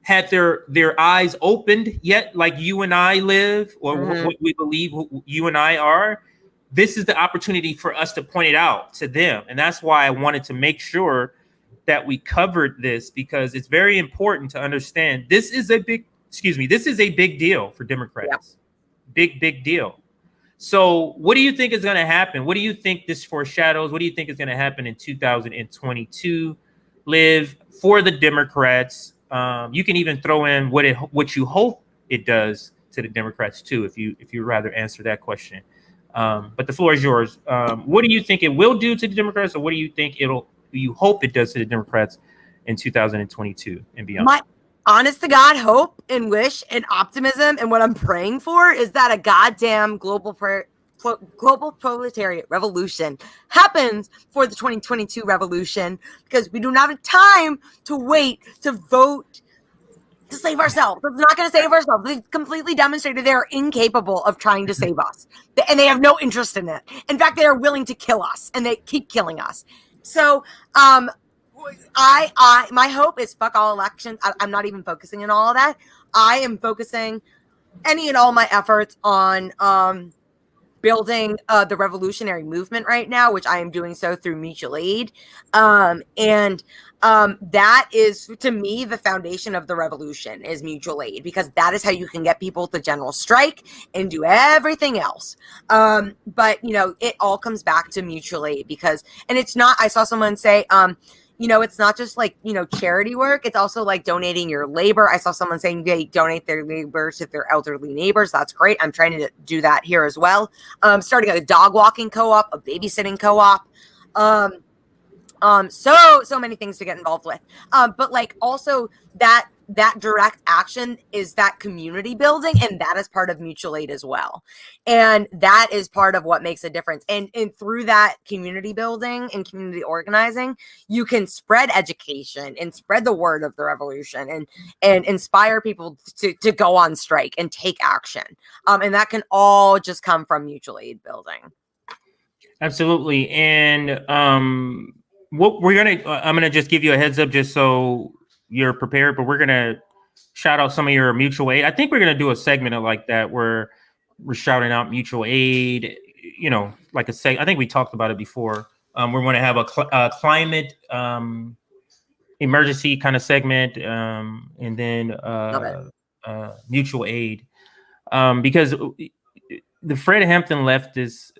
had their eyes opened yet, like you and I live, or what we believe you and I are, this is the opportunity for us to point it out to them. And that's why I wanted to make sure that we covered this, because it's very important to understand this is a big deal for Democrats. Yeah. Big deal. So what do you think is going to happen? What do you think this foreshadows? What do you think is going to happen in 2022? Liv, for the Democrats. You can even throw in what you hope it does to the Democrats too, if you rather answer that question. But the floor is yours. What do you think it will do to the Democrats, or what do you think you hope it does to the Democrats in 2022 and beyond? My honest to God hope and wish and optimism, and what I'm praying for is that a goddamn global proletariat revolution happens for the 2022 revolution, because we do not have time to wait to vote to save ourselves. It's not going to save ourselves. They've completely demonstrated they are incapable of trying to save us, and they have no interest in it. In fact, they are willing to kill us, and they keep killing us. So, my hope is fuck all elections. I'm not even focusing on all of that. I am focusing any and all my efforts on building the revolutionary movement right now, which I am doing so through mutual aid. That is, to me, the foundation of the revolution is mutual aid, because that is how you can get people to general strike and do everything else. But, it all comes back to mutual aid, because, and it's not, I saw someone say, it's not just like, charity work. It's also like donating your labor. I saw someone saying they donate their labor to their elderly neighbors. That's great. I'm trying to do that here as well. Starting a dog walking co-op, a babysitting co-op. So many things to get involved with. But like also that direct action is that community building, and that is part of mutual aid as well. And that is part of what makes a difference. And through that community building and community organizing, you can spread education and spread the word of the revolution and inspire people to go on strike and take action. And that can all just come from mutual aid building. Absolutely. And what I'm gonna just give you a heads up just so you're prepared, but we're gonna shout out some of your mutual aid. I think we're gonna do a segment of like that where we're shouting out mutual aid, like I think we talked about it before. We're going to have a climate emergency kind of segment, and then mutual aid, because the Fred Hampton leftists,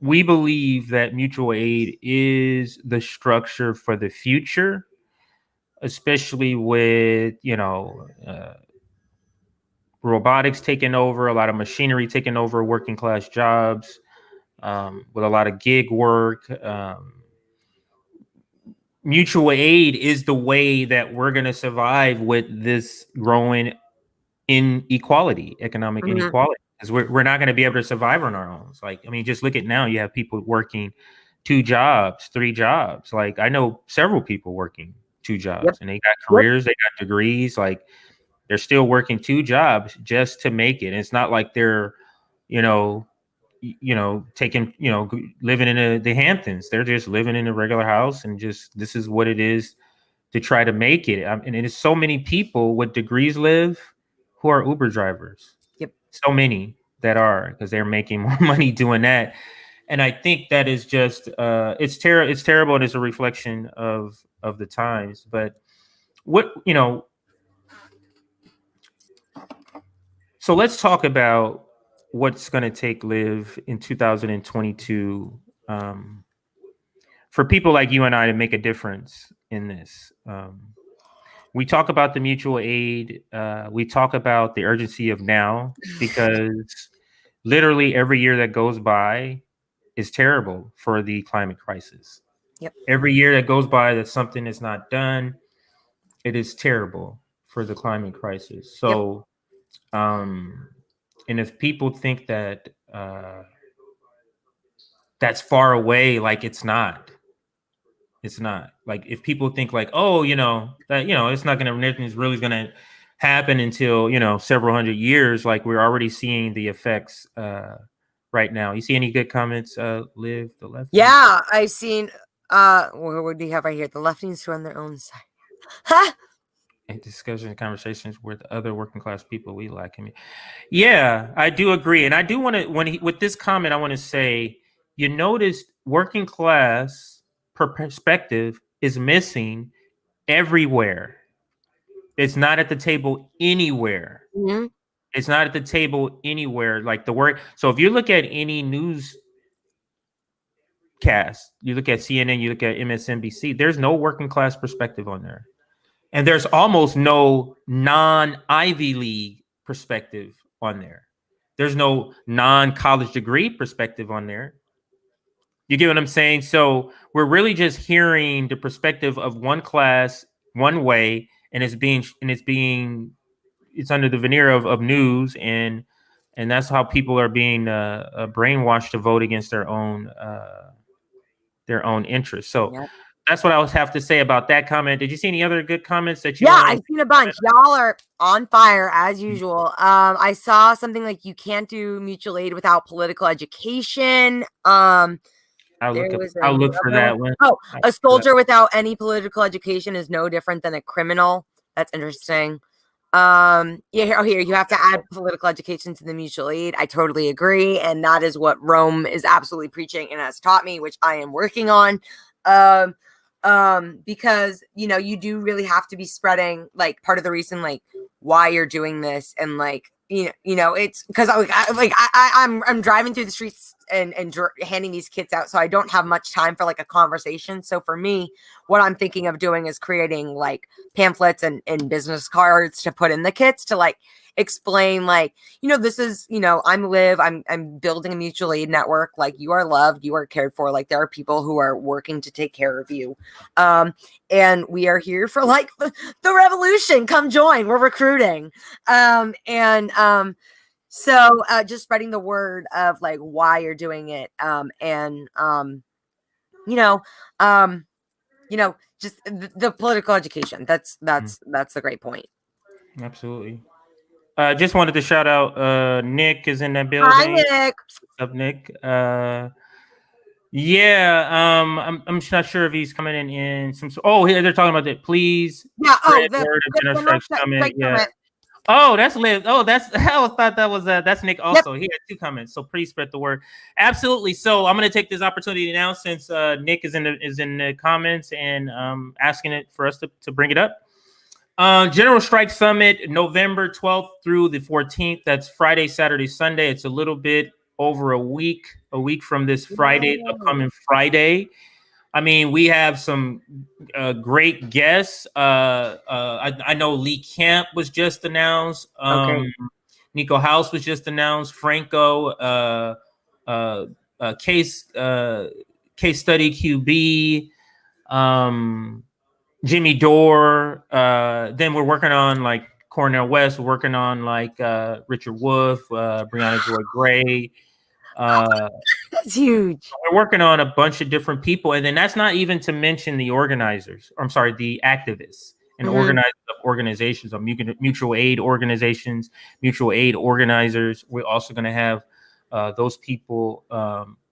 we believe that mutual aid is the structure for the future, especially with, robotics taking over, a lot of machinery taking over working class jobs, with a lot of gig work. Mutual aid is the way that we're going to survive with this growing economic inequality. Because we're not going to be able to survive on our own. It's like, just look at now. You have people working 2 jobs, 3 jobs. Like, I know several people working 2 jobs, and they got careers, they got degrees. Like, they're still working 2 jobs just to make it. And it's not like they're, taking, living in the Hamptons. They're just living in a regular house, and just, this is what it is to try to make it. And it's so many people with degrees live who are Uber drivers. Yep. So many that are, because they're making more money doing that. And I think that is just, it's terrible. And it's a reflection of the times. But so let's talk about what's going to take Liv in 2022 for people like you and I to make a difference in this. We talk about the mutual aid. We talk about the urgency of now, because literally every year that goes by is terrible for the climate crisis. Yep. Every year that goes by that something is not done, it is terrible for the climate crisis. So, and if people think that that's far away, like it's not. It's not. Like, if people think like, oh, that, it's not going to, nothing's really going to happen until, several hundred years, like we're already seeing the effects right now. You see any good comments, Liv, the left? Yeah, I've seen, what do you have right here? The left needs to run their own side. Huh? And discussion and conversations with other working class people we like. Yeah, I do agree. And I do want to, with this comment, I want to say, you notice working class perspective is missing everywhere. It's not at the table anywhere. Mm-hmm. It's not at the table anywhere. Like the word. So if you look at any news cast. You look at CNN, you look at MSNBC. There's no working class perspective on there, and there's almost no non-Ivy League perspective on there. There's no non-college degree perspective on there. You get what I'm saying? So we're really just hearing the perspective of one class, one way, and it's under the veneer of news, and that's how people are being brainwashed to vote against their own interests. So Yep. that's what I would have to say about that comment. Did you see any other good comments that you? Yeah, I've seen a bunch. Y'all are on fire as usual. I saw something like you can't do mutual aid without political education. I'll look for that one. Oh, a soldier without any political education is no different than a criminal. That's interesting. Here you have to add political education to the mutual aid. I totally agree, and that is what Rome is absolutely preaching and has taught me, which I am working on. Because you do really have to be spreading, like, part of the reason, like, why you're doing this, and like it's because I'm driving through the streets and handing these kits out, so I don't have much time for like a conversation. So for me, what I'm thinking of doing is creating like pamphlets and business cards to put in the kits to like explain, like, this is, I'm building a mutual aid network. Like, you are loved, you are cared for. Like, there are people who are working to take care of you. And we are here for like the revolution. Come join. We're recruiting. So just spreading the word of like why you're doing it. Just the political education. That's a great point. Absolutely. Just wanted to shout out Nick is in that building. Hi, Nick. What's up, Nick? I'm not sure if he's coming in some. Oh, here they're talking about that. Please. Yeah. Word of General Strike Summit. Yeah. Oh, that's Liz. Oh, I thought that was that's Nick also. Yep. He had 2 comments. So please spread the word. Absolutely. So I'm going to take this opportunity now, since Nick is in the comments and asking it for us to bring it up. General Strike Summit, November 12th through the 14th. That's Friday, Saturday, Sunday. It's a little bit over a week from this Friday, upcoming Friday. I mean, we have some great guests. I know Lee Camp was just announced. Nico House was just announced. Franco, case study QB. Jimmy Dore. Then we're working on like Cornel West. We're working on like Richard Wolf, Breonna Joy Gray. That's huge. We're working on a bunch of different people, and then that's not even to mention the organizers. I'm sorry, the activists and organizers of organizations, of mutual aid organizations, mutual aid organizers. We're also going to have those people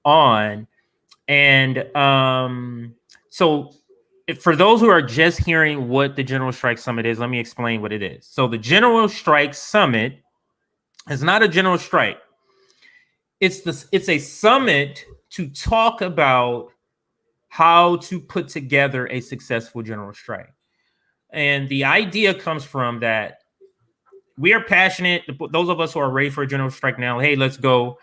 on, and so. For those who are just hearing what the General Strike Summit is, let me explain what it is. So the General Strike Summit is not a general strike. It's a summit to talk about how to put together a successful general strike. And the idea comes from that we are passionate. Those of us who are ready for a general strike now, hey, let's go.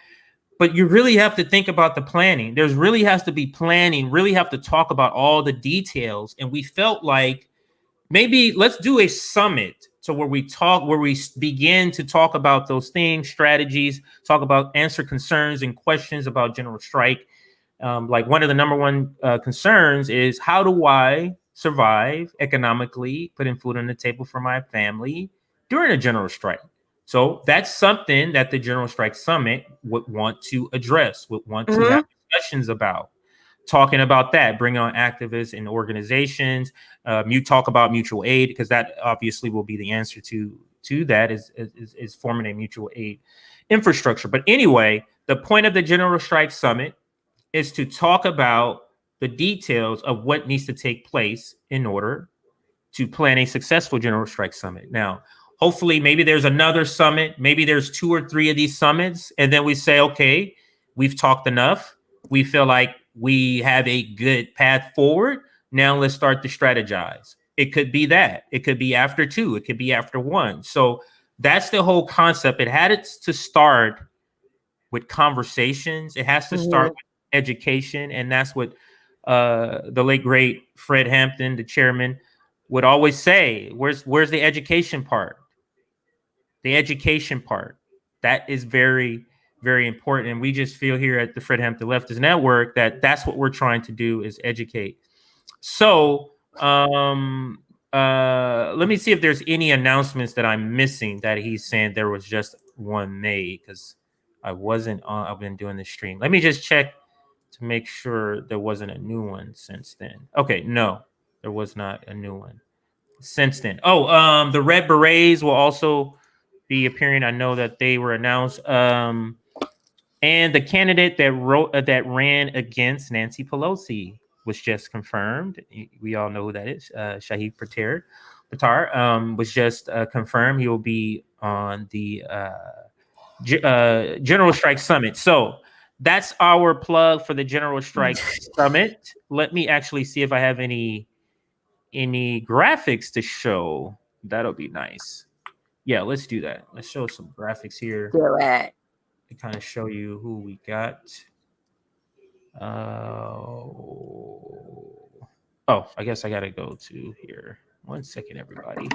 But you really have to think about the planning. There's really has to be planning, really have to talk about all the details. And we felt like maybe let's do a summit to where we begin to talk about those things, strategies, answer concerns and questions about general strike. Like one of the number one concerns is, how do I survive economically, putting food on the table for my family during a general strike? So that's something that the General Strike Summit would want to address, would want to have discussions about, talking about that, bring on activists and organizations. You talk about mutual aid, because that obviously will be the answer to that is forming a mutual aid infrastructure. But anyway, the point of the General Strike Summit is to talk about the details of what needs to take place in order to plan a successful General Strike Summit. Now, hopefully, maybe there's another summit. Maybe there's 2 or 3 of these summits. And then we say, okay, we've talked enough. We feel like we have a good path forward. Now let's start to strategize. It could be that. It could be after 2. It could be after 1. So that's the whole concept. It had to start with conversations. It has to start with education, and that's what the late great Fred Hampton, the chairman, would always say. Where's the education part? The education part, that is very, very important, and we just feel here at the Fred Hampton Leftist Network that that's what we're trying to do, is educate. So let me see if there's any announcements that I'm missing that he's saying there was just one made, because I wasn't on. I've been doing this stream. Let me just check to make sure there wasn't a new one since then. Okay, no, there was not a new one since then. Oh, the Red Berets will also be appearing. I know that they were announced. And the candidate that ran against Nancy Pelosi was just confirmed. We all know who that is. Shahid Buttar was just confirmed. He will be on the General Strike Summit. So that's our plug for the General Strike Summit. Let me actually see if I have any graphics to show. That'll be nice. Yeah, let's do that. Let's show some graphics here. Do it. To kind of show you who we got. I guess I gotta go to here. 1 second, everybody.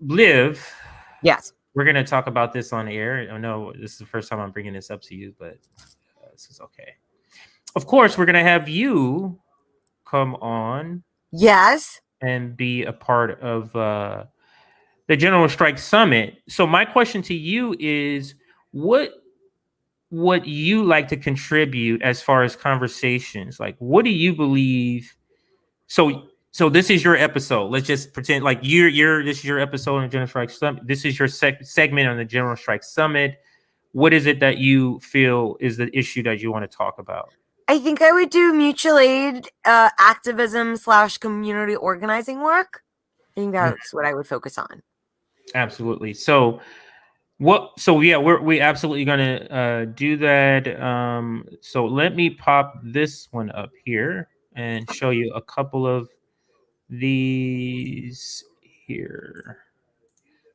Liv. Yes. We're gonna talk about this on air. I know this is the first time I'm bringing this up to you, but this is okay. Of course, we're gonna have you come on. Yes. And be a part of the General Strike Summit. So my question to you is, what you like to contribute as far as conversations? Like, what do you believe? So this is your episode. Let's just pretend like this is your episode on the General Strike Summit. This is your segment on the General Strike Summit. What is it that you feel is the issue that you want to talk about? I think I would do mutual aid activism / community organizing work. I think that's what I would focus on. Absolutely. So yeah, we absolutely gonna do that. So let me pop this one up here and show you a couple of these here.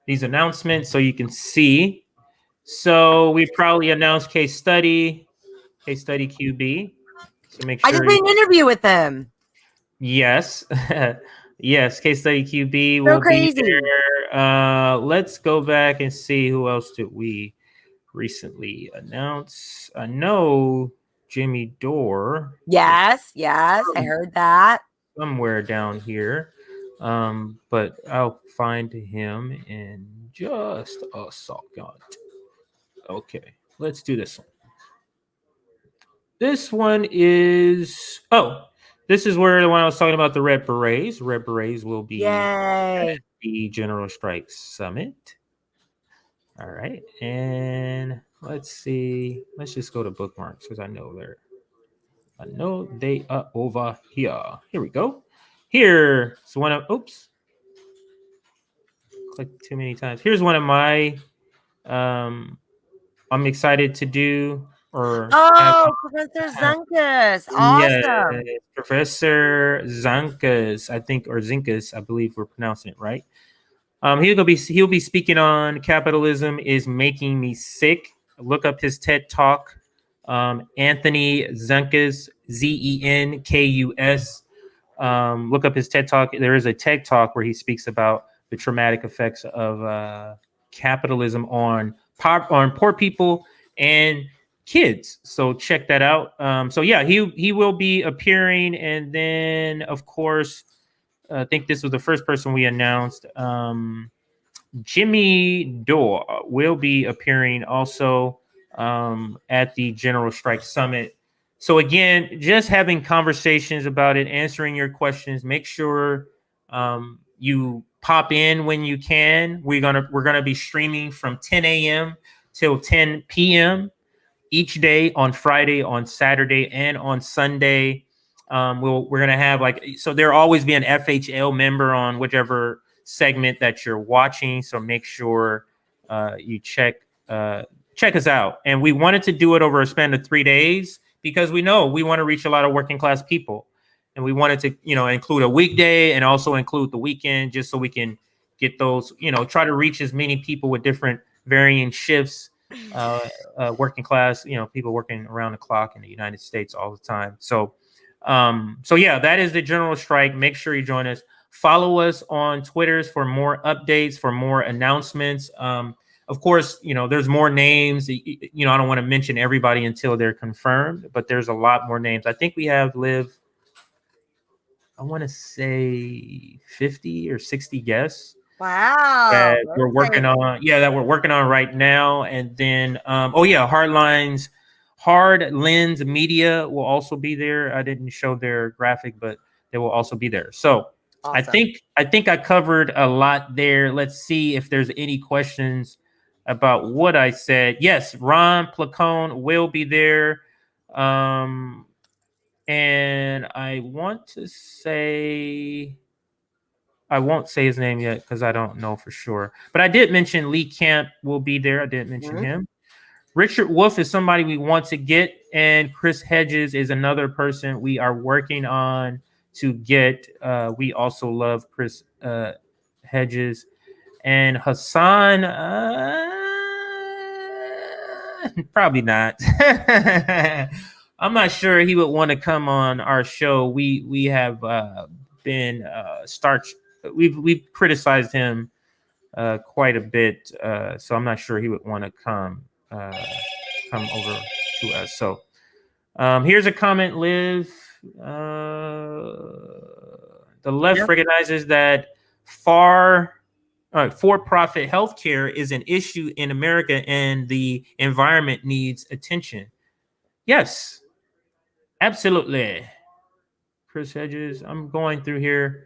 These announcements so you can see. So we probably announced case study QB. So make sure I did an interview with them. Yes. Yes, case study QB will be there. Let's go back and see who else did we recently announce. I know Jimmy Dore. Yes, I heard that. Somewhere down here. But I'll find him in just a second. Okay, let's do this one. This one is this is where the one I was talking about, the Red Berets. Red Berets will be at the General Strike Summit. All right. And let's see. Let's just go to bookmarks because I know they are over here. Here we go. Here's one of, oops. Clicked too many times. Here's one of my, I'm excited to do. Professor Zankas. Awesome. Yeah, Professor Zankas, I think, or Zinkas, I believe we're pronouncing it right. He'll be speaking on Capitalism is Making Me Sick. Look up his TED Talk. Anthony Zenkus, Zenkus. Look up his TED Talk. There is a TED Talk where he speaks about the traumatic effects of capitalism on poor people and kids. So check that out. So yeah, he will be appearing, and then of course, I think this was the first person we announced. Jimmy Dore will be appearing also at the General Strike Summit. So again, just having conversations about it, answering your questions. Make sure you pop in when you can. We're gonna be streaming from 10 a.m. till 10 p.m. each day on Friday, on Saturday, and on Sunday. We're gonna have so there'll always be an FHL member on whichever segment that you're watching. So make sure you check us out. And we wanted to do it over a span of 3 days because we know we want to reach a lot of working class people, and we wanted to include a weekday and also include the weekend, just so we can get those try to reach as many people with different varying shifts working class, people working around the clock in the United States all the time. So yeah, that is the general strike. Make sure you join us. Follow us on Twitters for more updates, for more announcements. Of course, there's more names. I don't want to mention everybody until they're confirmed, but there's a lot more names. I think we have I want to say 50 or 60 guests. Wow. That we're working on. Yeah, that we're working on right now. And then, Hard Lens Media will also be there. I didn't show their graphic, but they will also be there. So Awesome. I think I covered a lot there. Let's see if there's any questions about what I said. Yes, Ron Placone will be there. And I won't say his name yet because I don't know for sure. But I did mention Lee Camp will be there. I didn't mention him. Richard Wolf is somebody we want to get, and Chris Hedges is another person we are working on to get. We also love Chris Hedges. And Hassan, probably not. I'm not sure he would want to come on our show. We have been we've criticized him quite a bit, so I'm not sure he would want to come over to us. So here's a comment, Liv. The left recognizes that for-profit healthcare is an issue in America, and the environment needs attention. Yes, absolutely. Chris Hedges. I'm going through here.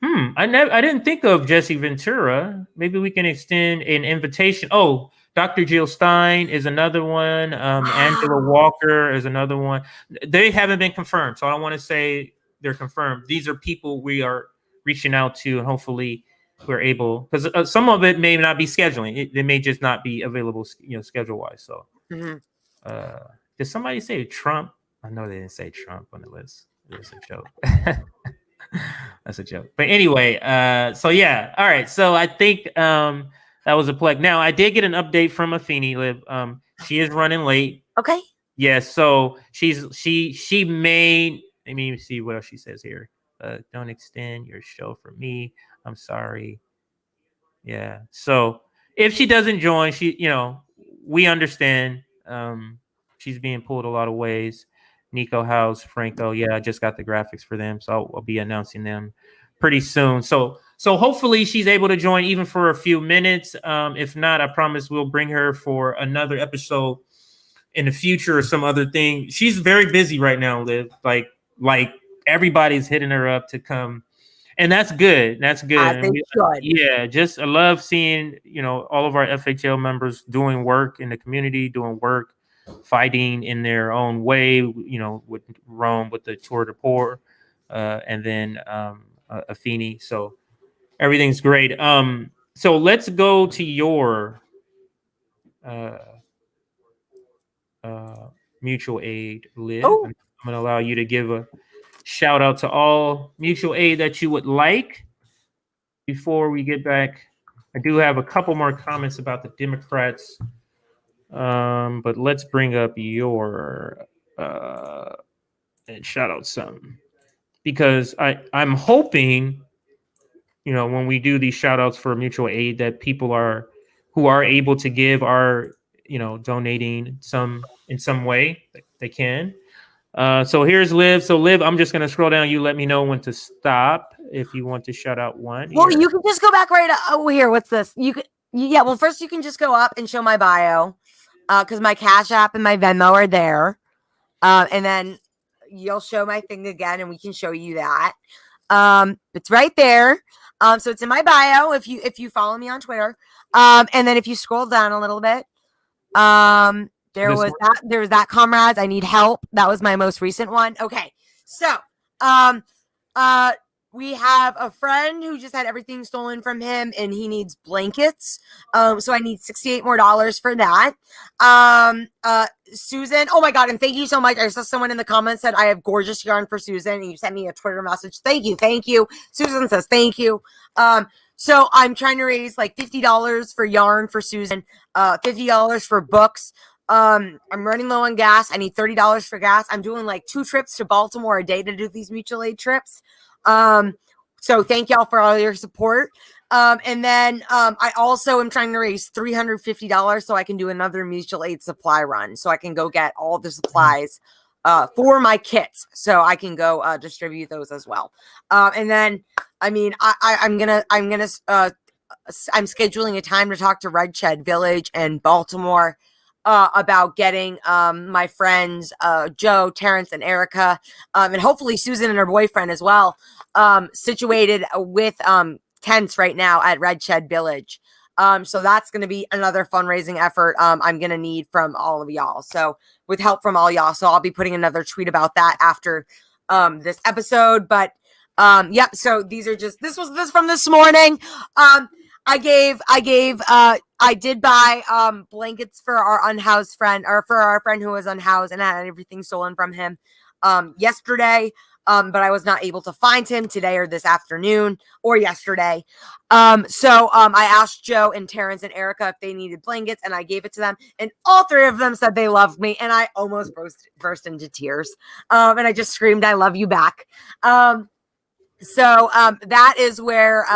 I didn't think of Jesse Ventura. Maybe we can extend an invitation. Oh, Dr. Jill Stein is another one. Angela Walker is another one. They haven't been confirmed, so I don't want to say they're confirmed. These are people we are reaching out to, and hopefully we're able, because some of it may not be scheduling. It may just not be available, schedule-wise. So, did somebody say Trump? I know they didn't say Trump on the list. It was a joke. That's a joke. But anyway, so yeah. All right. So I think that was a plug. Now I did get an update from Afeni, Liv. She is running late. Okay. Yeah, so she may, let me see what else she says here. Don't extend your show for me. I'm sorry. Yeah. So if she doesn't join, we understand. She's being pulled a lot of ways. Nico House, Franco. Yeah, I just got the graphics for them, so I'll be announcing them pretty soon. So hopefully she's able to join even for a few minutes. If not, I promise we'll bring her for another episode in the future or some other thing. She's very busy right now, Liv. Like everybody's hitting her up to come. And that's good. That's good. I think yeah, I love seeing, all of our FHL members doing work in the community, doing work, fighting in their own way, with Rome, with the Tour de Poor, and then Afeni. So everything's great. So let's go to your mutual aid, Liv. Oh. I'm going to allow you to give a shout out to all mutual aid that you would like. Before we get back, I do have a couple more comments about the Democrats, but let's bring up your and shout out some, because I'm hoping, when we do these shout outs for mutual aid, that people who are able to give are donating some in some way that they can. So here's Liv. So Liv, I'm just going to scroll down. You let me know when to stop if you want to shout out one. Well, you can just go back right here. What's this? Well, first you can just go up and show my bio, because my Cash App and my Venmo are there. And then you'll show my thing again, and we can show you that. It's right there. So it's in my bio if you follow me on Twitter. And then if you scroll down a little bit, there was that comrades, I need help. That was my most recent one. Okay. So, we have a friend who just had everything stolen from him, and he needs blankets. So I need $68 more for that. Susan, oh my God, and thank you so much. I saw someone in the comments said I have gorgeous yarn for Susan, and you sent me a Twitter message. Thank you. Susan says thank you. So I'm trying to raise like $50 for yarn for Susan, $50 for books. I'm running low on gas. I need $30 for gas. I'm doing like 2 trips to Baltimore a day to do these mutual aid trips. So thank y'all for all your support. And then I also am trying to raise $350 so I can do another mutual aid supply run. So I can go get all the supplies for my kits. So I can go distribute those as well. And then, I mean, I'm scheduling a time to talk to Red Shed Village and Baltimore about getting my friends Joe, Terrence, and Erica, and hopefully Susan and her boyfriend as well, situated with tents right now at Red Shed Village. So that's going to be another fundraising effort I'm going to need from all of y'all. So with help from all y'all. So I'll be putting another tweet about that after this episode. But yep. So these are just, this was from this morning. I did buy blankets for our unhoused friend, or for our friend who was unhoused and had everything stolen from him yesterday. But I was not able to find him today or this afternoon or yesterday. So I asked Joe and Terrence and Erica if they needed blankets, and I gave it to them. And all 3 of them said they loved me, and I almost burst into tears. And I just screamed, "I love you" back. So that is where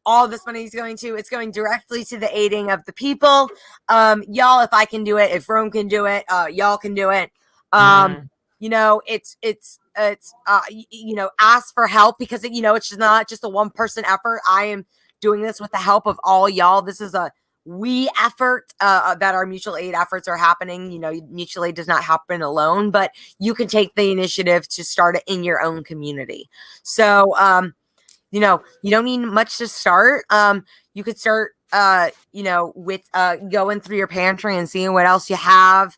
all this money is going to. It's going directly to the aiding of the people. Y'all, if I can do it, if Rome can do it, y'all can do it. You know, it's you know, ask for help, because it's just not just a one person effort. I am doing this with the help of all y'all. This is a we effort that our mutual aid efforts are happening. You know, mutual aid does not happen alone, but you can take the initiative to start it in your own community. So, you know, you don't need much to start. You could start, you know, with going through your pantry and seeing what else you have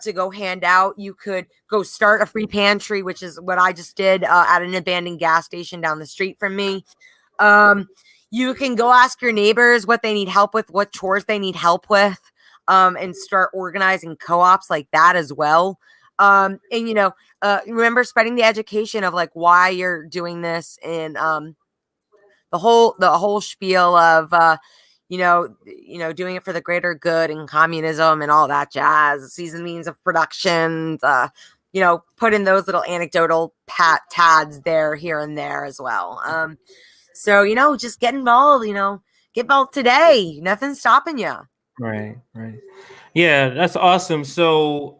to go hand out. You could go start a free pantry, which is what I just did at an abandoned gas station down the street from me. You can go ask your neighbors what they need help with, what chores they need help with, and start organizing co-ops like that as well. And, you know, remember spreading the education of like why you're doing this, and the whole spiel of, you know, doing it for the greater good and communism and all that jazz, season means of productions, you know, put in those little anecdotal tads there, here and there as well. So, you know, just get involved, you know, get involved today. Nothing's stopping you. Right. Yeah, that's awesome. So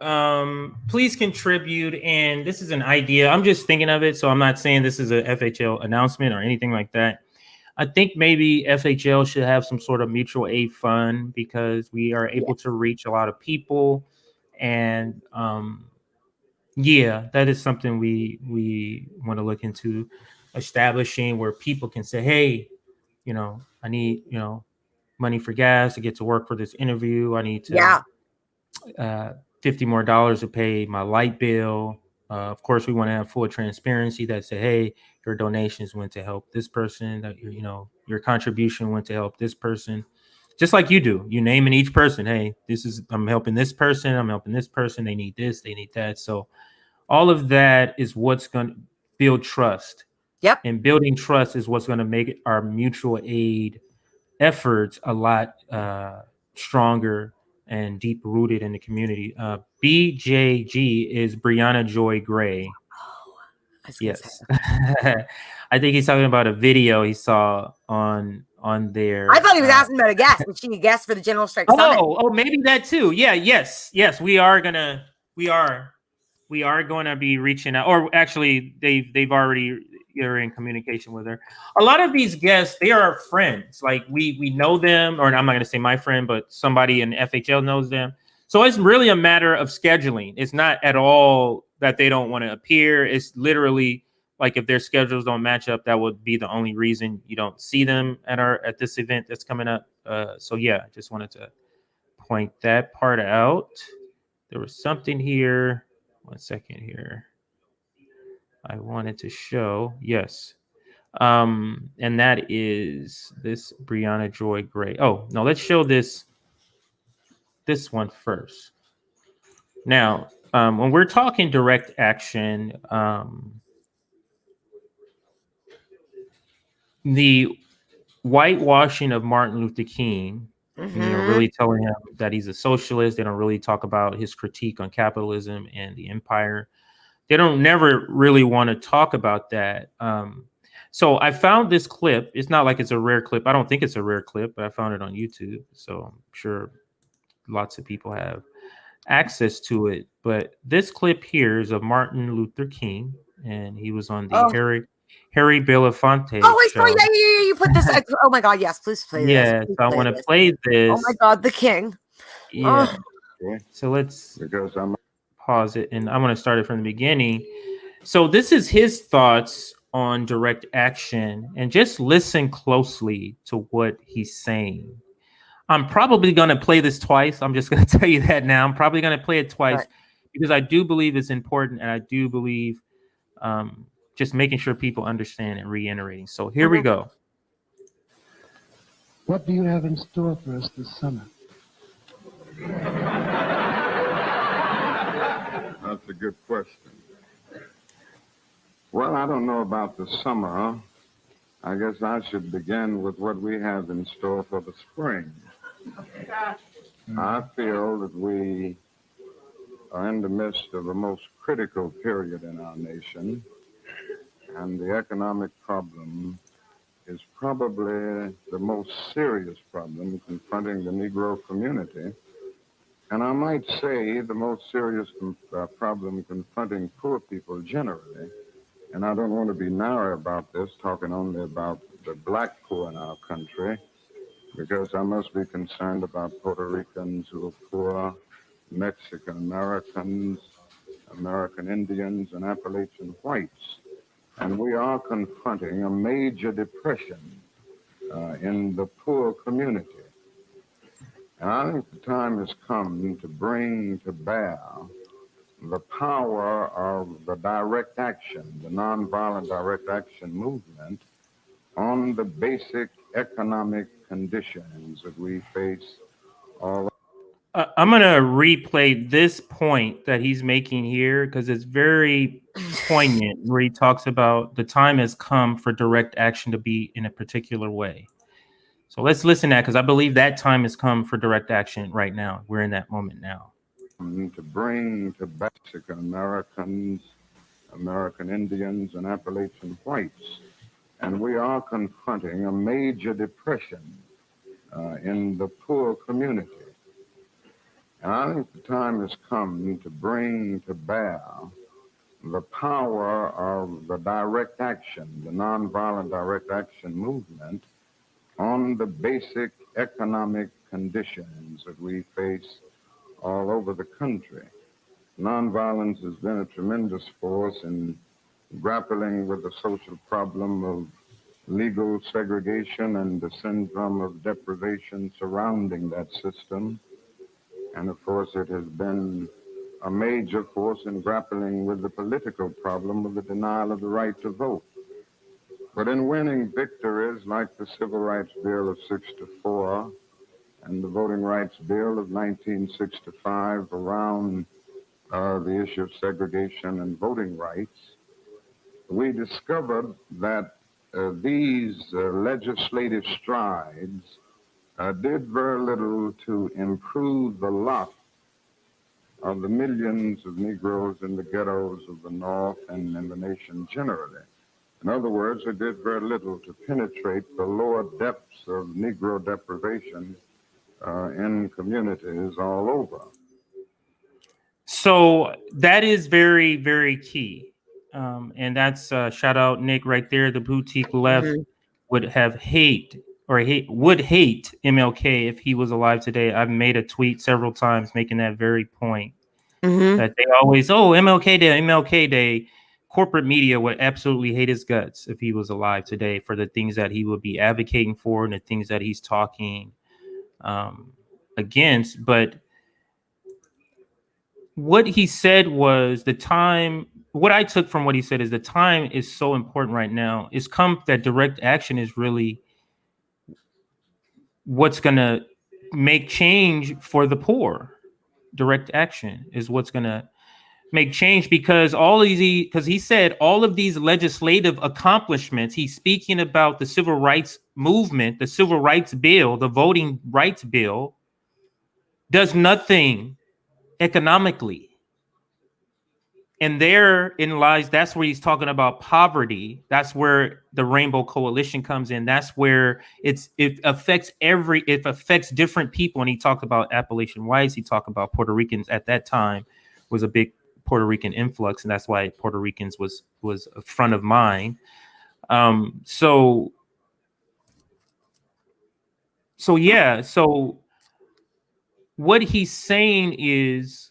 please contribute. And this is an idea. I'm just thinking of it. So I'm not saying this is a FHL announcement or anything like that. I think maybe FHL should have some sort of mutual aid fund, because we are able to reach a lot of people. And yeah, that is something we want to look into establishing, where people can say, hey, you know, I need, you know, money for gas to get to work for this interview. I need to $50 more to pay my light bill. Of course, we want to have full transparency that say, hey, your donations went to help this person, that you know, your contribution went to help this person. Just like you do, you name in each person, hey, I'm helping this person, I'm helping this person, they need this, they need that. So all of that is what's going to build trust. Yep. And building trust is what's going to make our mutual aid efforts a lot stronger and deep rooted in the community. BJG is Brianna Joy Gray. Yes. I think he's talking about a video he saw on there. I thought he was asking about a guest. Was she a guest for the General Strike Summit? Oh, maybe that too. Yeah, yes. We are gonna be reaching out, or actually they've already, you're in communication with her. A lot of these guests, they are friends. Like we know them, or I'm not gonna say my friend, but somebody in FHL knows them. So it's really a matter of scheduling. It's not at all that they don't want to appear. It's literally like if their schedules don't match up, that would be the only reason you don't see them at this event that's coming up. So yeah, I just wanted to point that part out. There was something here. 1 second here. I wanted to show, yes. And that is this Brianna Joy Gray. Oh, no, let's show this one first. Now, when we're talking direct action, whitewashing of Martin Luther King, really telling him that he's a socialist. They don't really talk about his critique on capitalism and the empire. They don't never really want to talk about that. So I found this clip. It's not like it's a rare clip. I don't think it's a rare clip, but I found it on YouTube. So I'm sure lots of people have access to it. But this clip here is of Martin Luther King, and he was on the Harry Belafonte show. You put this. Oh my God, yes, please play this. Yeah, so I want to play this. Oh my God, the king. Yeah. So let's pause it, and I'm going to start it from the beginning. So this is his thoughts on direct action, and just listen closely to what he's saying. I'm probably going to play this twice. I'm just going to tell you that now. I'm probably going to play it twice because I do believe it's important, and I do believe just making sure people understand and reiterating. So here we go. What do you have in store for us this summer? That's a good question. Well, I don't know about the summer. I guess I should begin with what we have in store for the spring. I feel that we are in the midst of a most critical period in our nation, and the economic problem is probably the most serious problem confronting the Negro community. And I might say the most serious problem confronting poor people generally. And I don't want to be narrow about this, talking only about the black poor in our country, because I must be concerned about Puerto Ricans who are poor, Mexican Americans, American Indians, and Appalachian whites. And we are confronting a major depression in the poor community. And I think the time has come to bring to bear the power of the direct action, the nonviolent direct action movement, on the basic economic conditions that we face all. I'm going to replay this point that he's making here because it's very poignant, where he talks about the time has come for direct action to be in a particular way. So let's listen to that, because I believe that time has come for direct action right now. We're in that moment now. To bring to Mexican Americans, American Indians, and Appalachian whites. And we are confronting a major depression in the poor community. And I think the time has come to bring to bear the power of the direct action, the nonviolent direct action movement, on the basic economic conditions that we face all over the country. Nonviolence has been a tremendous force in grappling with the social problem of legal segregation and the syndrome of deprivation surrounding that system. And of course, it has been a major force in grappling with the political problem of the denial of the right to vote. But in winning victories like the Civil Rights Bill of '64 and the Voting Rights Bill of 1965 around the issue of segregation and voting rights, we discovered that these legislative strides did very little to improve the lot of the millions of Negroes in the ghettos of the North and in the nation generally. In other words, it did very little to penetrate the lower depths of Negro deprivation in communities all over. So that is very, very key. And that's shout out Nick right there. The boutique left would hate MLK if he was alive today. I've made a tweet several times making that very point. That they always, MLK Day, MLK Day. Corporate media would absolutely hate his guts if he was alive today for the things that he would be advocating for and the things that he's talking against. But what he said was what I took from what he said is the time is so important right now. It's come that direct action is really what's going to make change for the poor. Direct action is what's going to make change, because he said all of these legislative accomplishments, he's speaking about the civil rights movement, the civil rights bill, the voting rights bill, does nothing economically. And therein lies, that's where he's talking about poverty. That's where the Rainbow Coalition comes in. That's where it affects different people. And he talked about Appalachian whites. He talked about Puerto Ricans at that time was a big Puerto Rican influx. And that's why Puerto Ricans was a front of mind. So what he's saying is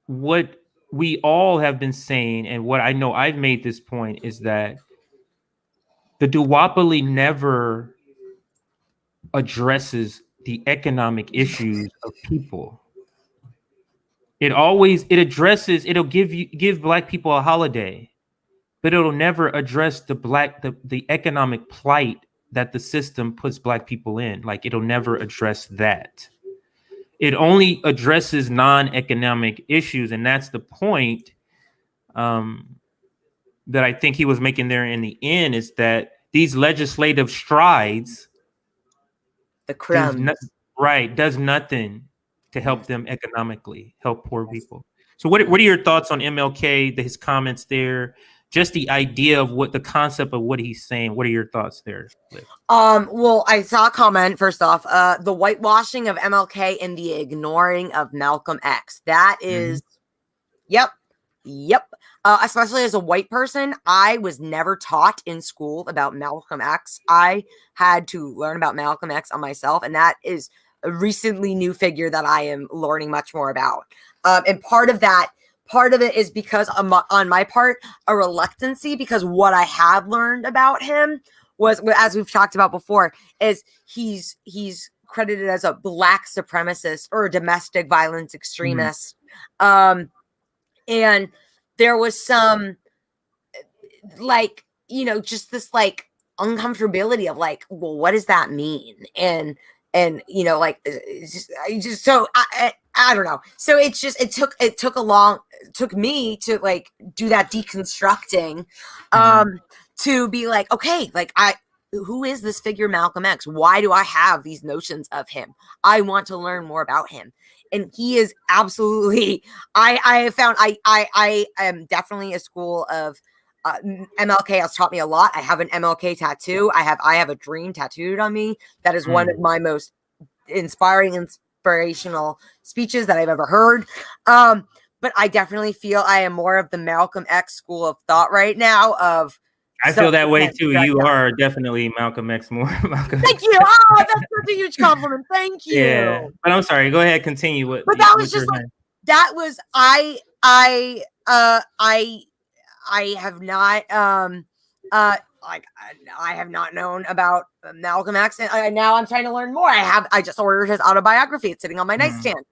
what we all have been saying, and what I know I've made this point, is that the duopoly never addresses the economic issues of people. It'll give Black people a holiday, but it'll never address the economic plight that the system puts Black people in. Like, it'll never address that. It only addresses non-economic issues, and that's the point that I think he was making there in the end, is that these legislative strides, The crumbs. does nothing to help them economically, help poor people. So what are your thoughts on MLK, his comments there, just the idea of what the concept of what he's saying? What are your thoughts there, Liv? Well, I saw a comment first off, the whitewashing of MLK and the ignoring of Malcolm X. That is, yep. Especially as a white person, I was never taught in school about Malcolm X. I had to learn about Malcolm X on myself, and that is a recently new figure that I am learning much more about. And part of it is because on my part, a reluctancy, because what I have learned about him was, as we've talked about before, is he's credited as a Black supremacist or a domestic violence extremist. And there was some, like, just this like uncomfortability of like, well, what does that mean? And like, I don't know. So it took me to like do that deconstructing, to be like, okay, like who is this figure Malcolm X? Why do I have these notions of him? I want to learn more about him. And he is absolutely, I am definitely a school of MLK has taught me a lot. I have an MLK tattoo. I have a dream tattooed on me. That is one of my most inspirational speeches that I've ever heard. But I definitely feel I am more of the Malcolm X school of thought right now. I feel that way too. You are definitely Malcolm X more. Thank you. Oh, that's such a huge compliment. Thank you. Yeah, but I'm sorry. Go ahead, continue. But that was just like, that was I have not I have not known about Malcolm X, and now I'm trying to learn more. I just ordered his autobiography. It's sitting on my nightstand.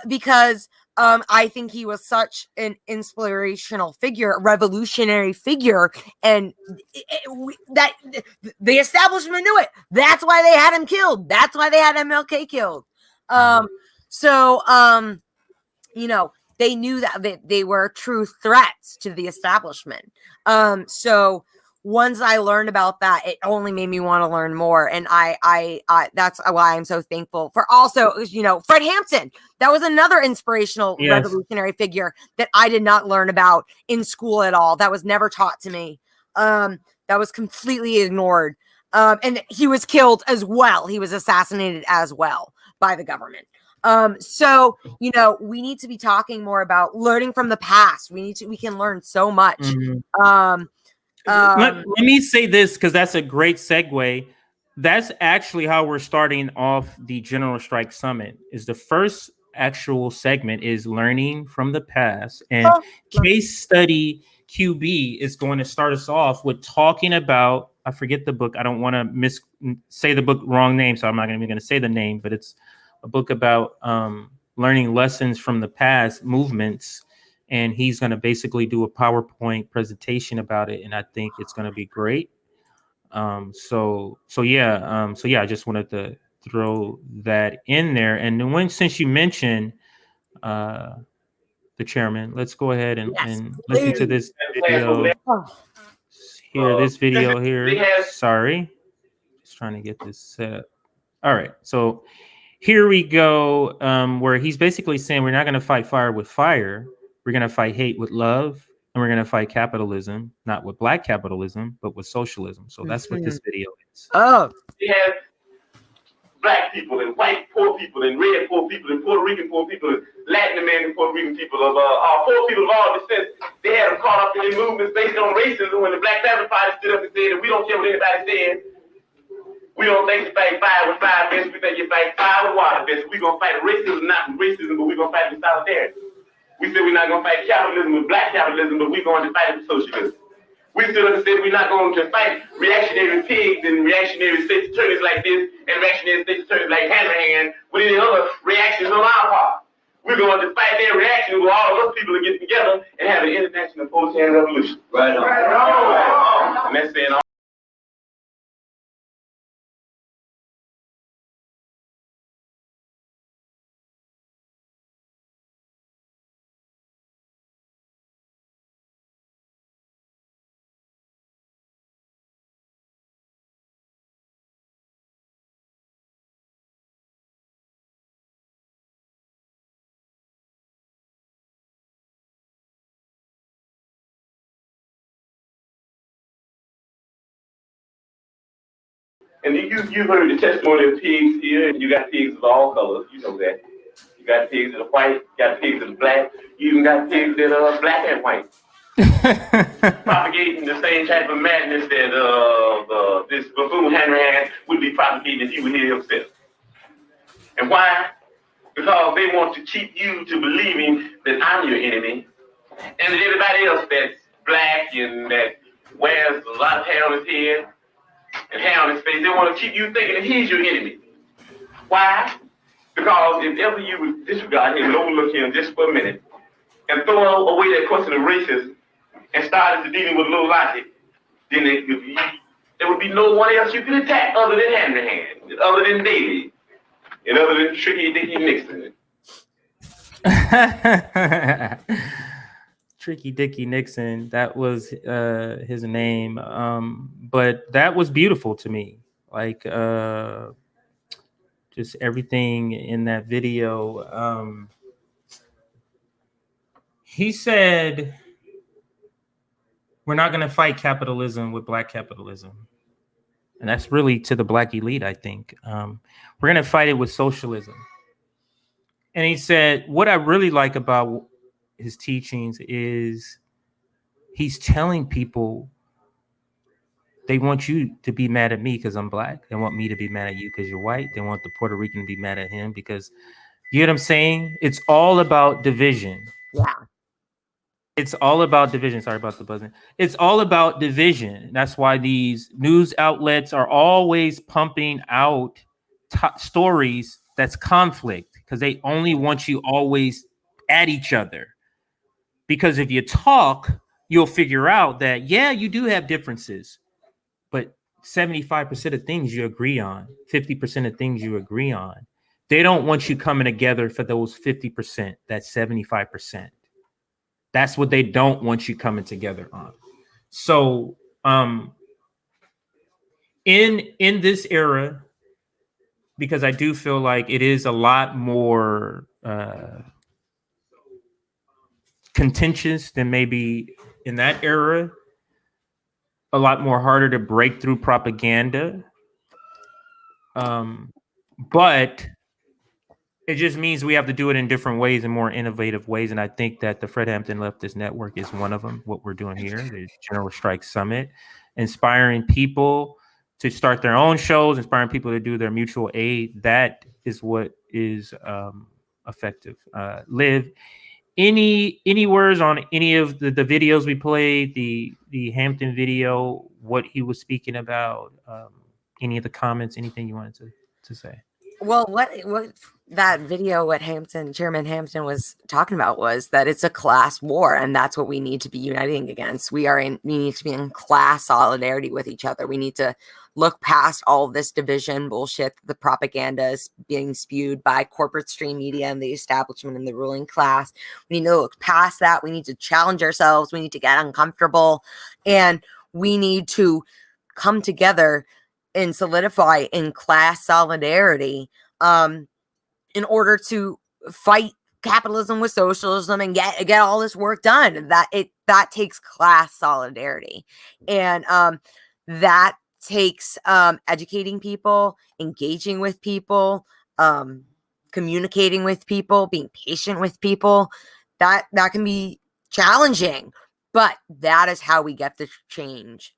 Because I think he was such an inspirational figure, a revolutionary figure, and that the establishment knew it. That's why they had him killed. That's why they had MLK killed. They knew that they were true threats to the establishment. So once I learned about that, it only made me want to learn more. And I that's why I'm so thankful for also, Fred Hampton. That was another inspirational revolutionary figure that I did not learn about in school at all. That was never taught to me. That was completely ignored. And he was killed as well. He was assassinated as well by the government. So we need to be talking more about learning from the past. We can learn so much. Let me say this, because that's a great segue. That's actually how we're starting off the General Strike Summit. Is the first actual segment is learning from the past, and case study QB is going to start us off with talking about, I forget the book. I don't want to say the book wrong name, so I'm not going to say the name, but it's a book about learning lessons from the past movements. And he's going to basically do a PowerPoint presentation about it. And I think it's going to be great. I just wanted to throw that in there. And since you mentioned the chairman. Let's go ahead and, Yes, listen to this video. Here, this video here. Sorry, just trying to get this set up. All right, so here we go, where he's basically saying we're not going to fight fire with fire. We're going to fight hate with love, and we're going to fight capitalism, not with black capitalism, but with socialism. So that's what this video is. Oh, They have black people and white poor people and red poor people and Puerto Rican poor people and Latin American Puerto Rican people of poor people of all descent. They had them caught up in their movements based on racism when the Black Panther Party stood up and said that we don't care what anybody said. We don't think you fight fire with fire best. We think you fight fire with water best. We're going to fight racism, not with racism, but we're going to fight with solidarity. We said we're not going to fight capitalism with black capitalism, but we're going to fight it with socialism. We stood up and said we're not going to fight reactionary pigs and reactionary states attorneys like this and reactionary states attorneys like Hanrahan with any other reactions on our part. We're going to fight their reactions with all of us people to get together and have an international post-hand revolution. Right on. Right on. And that's saying all. And you heard the testimony of pigs here, and you got pigs of all colors, you know that. You got pigs that are white, you got pigs that are black, you even got pigs that are black and white. Propagating the same type of madness that this buffoon Hanrahan would be propagating if he were here himself. And why? Because they want to keep you to believing that I'm your enemy, and that everybody else that's black and that wears a lot of hair on his head and hair on his face, they want to keep you thinking that he's your enemy. Why? Because if ever you would disregard him and overlook him just for a minute and throw away that question of racism and start into dealing with a little logic, then there would be no one else you could attack other than Hanrahan, other than Davy, and other than Tricky Dicky Nixon. Tricky Dicky Nixon, that was his name. But that was beautiful to me. Like just everything in that video. He said, we're not going to fight capitalism with black capitalism. And that's really to the black elite, I think. We're going to fight it with socialism. And he said, what I really like about his teachings is he's telling people they want you to be mad at me because I'm black. They want me to be mad at you because you're white. They want the Puerto Rican to be mad at him because, you know what I'm saying? It's all about division. yeah. It's all about division. Sorry about the buzzing. It's all about division. That's why these news outlets are always pumping out stories that's conflict, because they only want you always at each other. Because if you talk, you'll figure out that, yeah, you do have differences, but 75% of things you agree on, 50% of things you agree on. They don't want you coming together for those 50%, that 75%. That's what they don't want you coming together on. So in this era, because I do feel like it is a lot more contentious than maybe in that era, a lot more harder to break through propaganda. But it just means we have to do it in different ways and more innovative ways. And I think that the Fred Hampton Leftist Network is one of them, what we're doing here, the General Strike Summit, inspiring people to start their own shows, inspiring people to do their mutual aid. That is what is effective. Liv, any words on any of the videos we played, the Hampton video, what he was speaking about, any of the comments, anything you wanted to say? Well, what that video, what Chairman Hampton was talking about was that it's a class war, and that's what we need to be uniting against. We need to be in class solidarity with each other. We need to look past all of this division bullshit, the propaganda is being spewed by corporate stream media and the establishment and the ruling class. We need to look past that. We need to challenge ourselves. We need to get uncomfortable, and we need to come together and solidify in class solidarity in order to fight capitalism with socialism and get all this work done. That takes class solidarity, and that takes educating people, engaging with people, communicating with people, being patient with people. That can be challenging, but that is how we get the change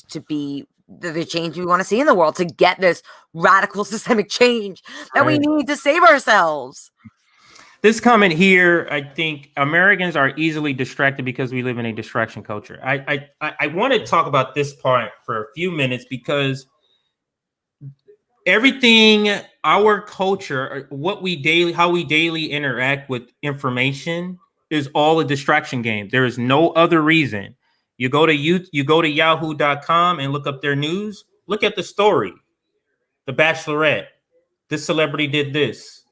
to be the change we want to see in the world, to get this radical systemic change that we need to save ourselves. This comment here, I think Americans are easily distracted because we live in a distraction culture. I want to talk about this part for a few minutes because everything, our culture, how we daily interact with information is all a distraction game. There is no other reason. You go to yahoo.com and look up their news. Look at the story. The Bachelorette. This celebrity did this.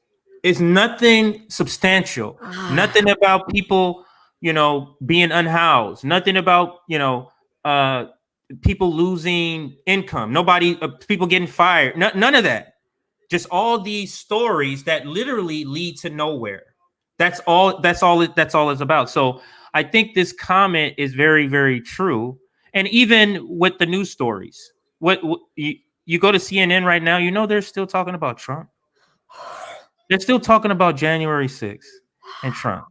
It's nothing substantial. Nothing about people, being unhoused. Nothing about, people losing income. People getting fired. None of that. Just all these stories that literally lead to nowhere. That's all it's about. So I think this comment is very, very true. And even with the news stories, what you go to CNN right now, they're still talking about Trump. They're still talking about January 6th and Trump.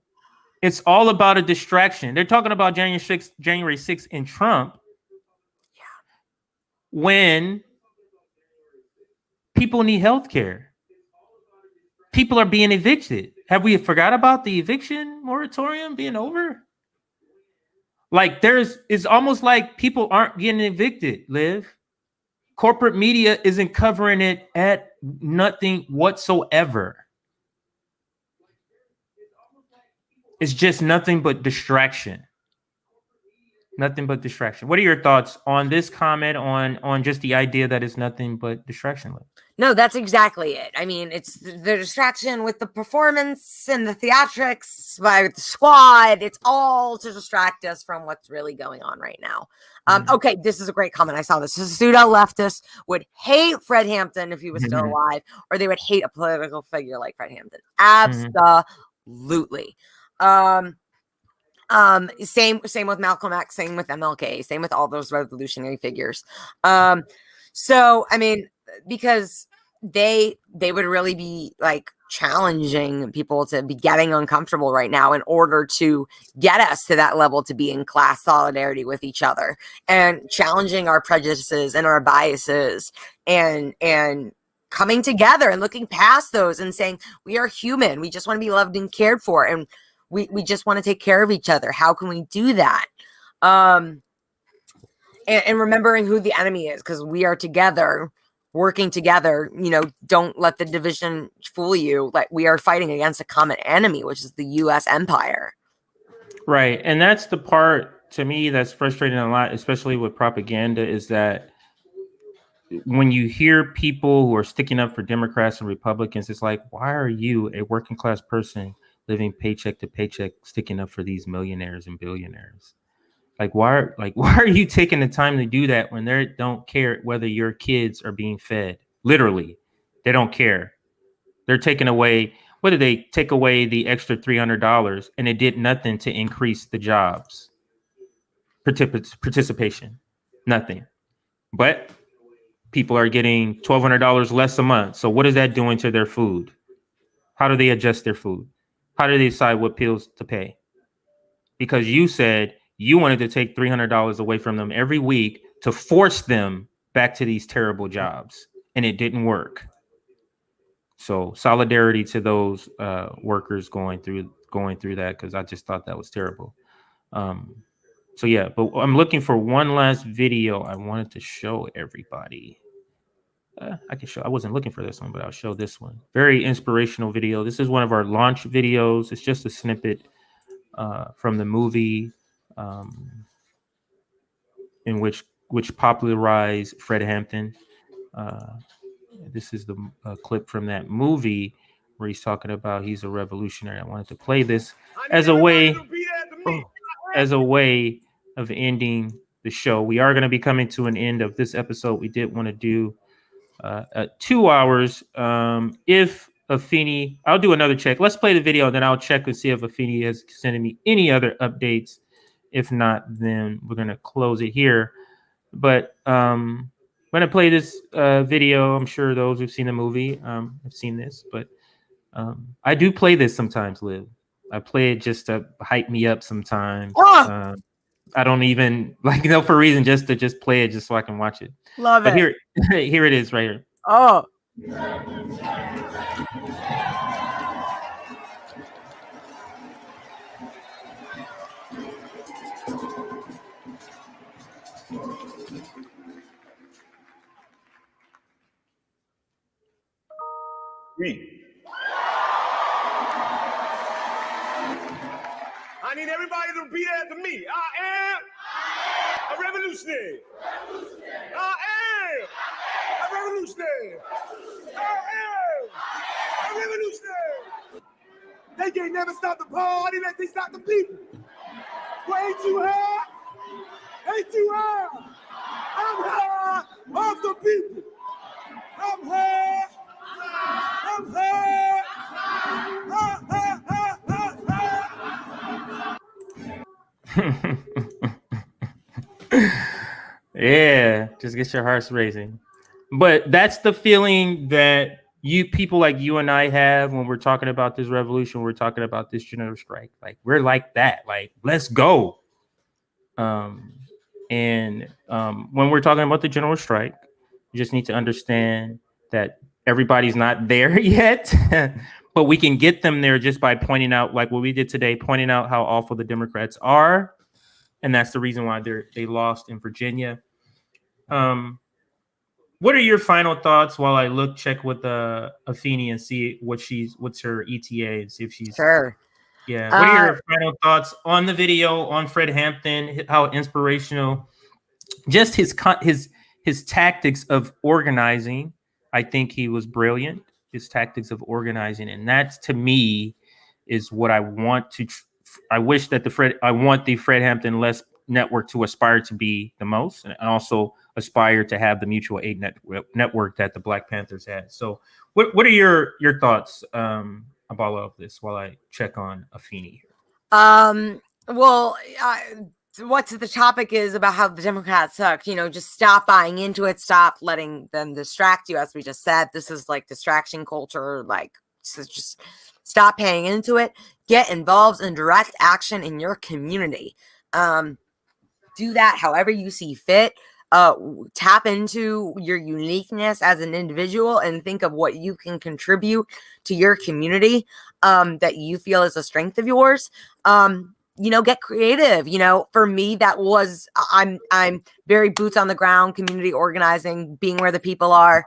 It's all about a distraction. They're talking about January 6th and Trump when people need health care. People are being evicted. Have we forgot about the eviction moratorium being over? Like it's almost like people aren't getting evicted, Liv. Corporate media isn't covering it at nothing whatsoever. It's just nothing but distraction. Nothing but distraction. What are your thoughts on this comment on just the idea that it's nothing but distraction? No, that's exactly it. I mean, it's the distraction with the performance and the theatrics by the squad. It's all to distract us from what's really going on right now. Okay, this is a great comment. I saw this. A pseudo leftist would hate Fred Hampton if he was still alive, or they would hate a political figure like Fred Hampton. Absolutely. Same with Malcolm X, same with MLK, same with all those revolutionary figures. So I mean, because they would really be like challenging people to be getting uncomfortable right now in order to get us to that level, to be in class solidarity with each other and challenging our prejudices and our biases and coming together and looking past those and saying we are human. We just want to be loved and cared for, and we just want to take care of each other. How can we do that? And remembering who the enemy is, because we are together, working together. Don't let the division fool you. Like, we are fighting against a common enemy, which is the U.S. empire. Right. And that's the part to me that's frustrating a lot, especially with propaganda, is that when you hear people who are sticking up for Democrats and Republicans, it's like, why are you, a working class person living paycheck to paycheck, sticking up for these millionaires and billionaires? Why are you taking the time to do that when they don't care whether your kids are being fed? Literally, they don't care. They're taking away. What did they take away the extra $300, and it did nothing to increase the jobs participation? Nothing. But people are getting $1,200 less a month. So what is that doing to their food? How do they adjust their food? How do they decide what pills to pay? Because you said you wanted to take $300 away from them every week to force them back to these terrible jobs, and it didn't work. So solidarity to those workers going through that, because I just thought that was terrible. So yeah, but I'm looking for one last video I wanted to show everybody. I can show. I wasn't looking for this one, but I'll show this one. Very inspirational video. This is one of our launch videos. It's just a snippet from the movie in which which popularized Fred Hampton. This is the clip from that movie where he's talking about he's a revolutionary. I wanted to play this as a way of ending the show. We are going to be coming to an end of this episode. We did want to do 2 hours. If Afeni, I'll do another check. Let's play the video, and then I'll check and see if Afeni has sent me any other updates. If not, then we're going to close it here. But I'm going to play this video. I'm sure those who've seen the movie have seen this, but I do play this sometimes, Liv. I play it just to hype me up sometimes. I don't even for a reason, just to play it just so I can watch it. Love but it. Here it is right here. Oh. I need everybody to repeat after me. I am a revolutionary. I am a revolutionary. I am a revolutionary. They can't never stop the party unless they stop the people. Way too high. Way too high. I'm high off the people. I'm high. I'm high. Ha, ha, ha, ha, ha. Yeah, just get your hearts racing. But that's the feeling that people like you and I have when we're talking about this revolution. We're talking about this general strike. Like, we're like that. Like, let's go. When we're talking about the general strike, you just need to understand that everybody's not there yet, but we can get them there just by pointing out, like what we did today, pointing out how awful the Democrats are. And that's the reason why they lost in Virginia. What are your final thoughts while I check with Afeni and see what's her ETA and see if she's sure. Yeah. What are your final thoughts on the video on Fred Hampton? How inspirational, just his tactics of organizing. I think he was brilliant. His tactics of organizing, and that to me is what I want to. I wish that I want the Fred Hampton Less network to aspire to be the most, and also aspire to have the mutual aid network that the Black Panthers had. So, what are your thoughts about all of this while I check on Afeni here? Well, what the topic is about how the Democrats suck, just stop buying into it. Stop letting them distract you. As we just said, this is like distraction culture. So just stop paying into it. Get involved in direct action in your community. Do that however you see fit. Tap into your uniqueness as an individual and think of what you can contribute to your community that you feel is a strength of yours. Get creative. For me, that was, I'm very boots on the ground, community organizing, being where the people are.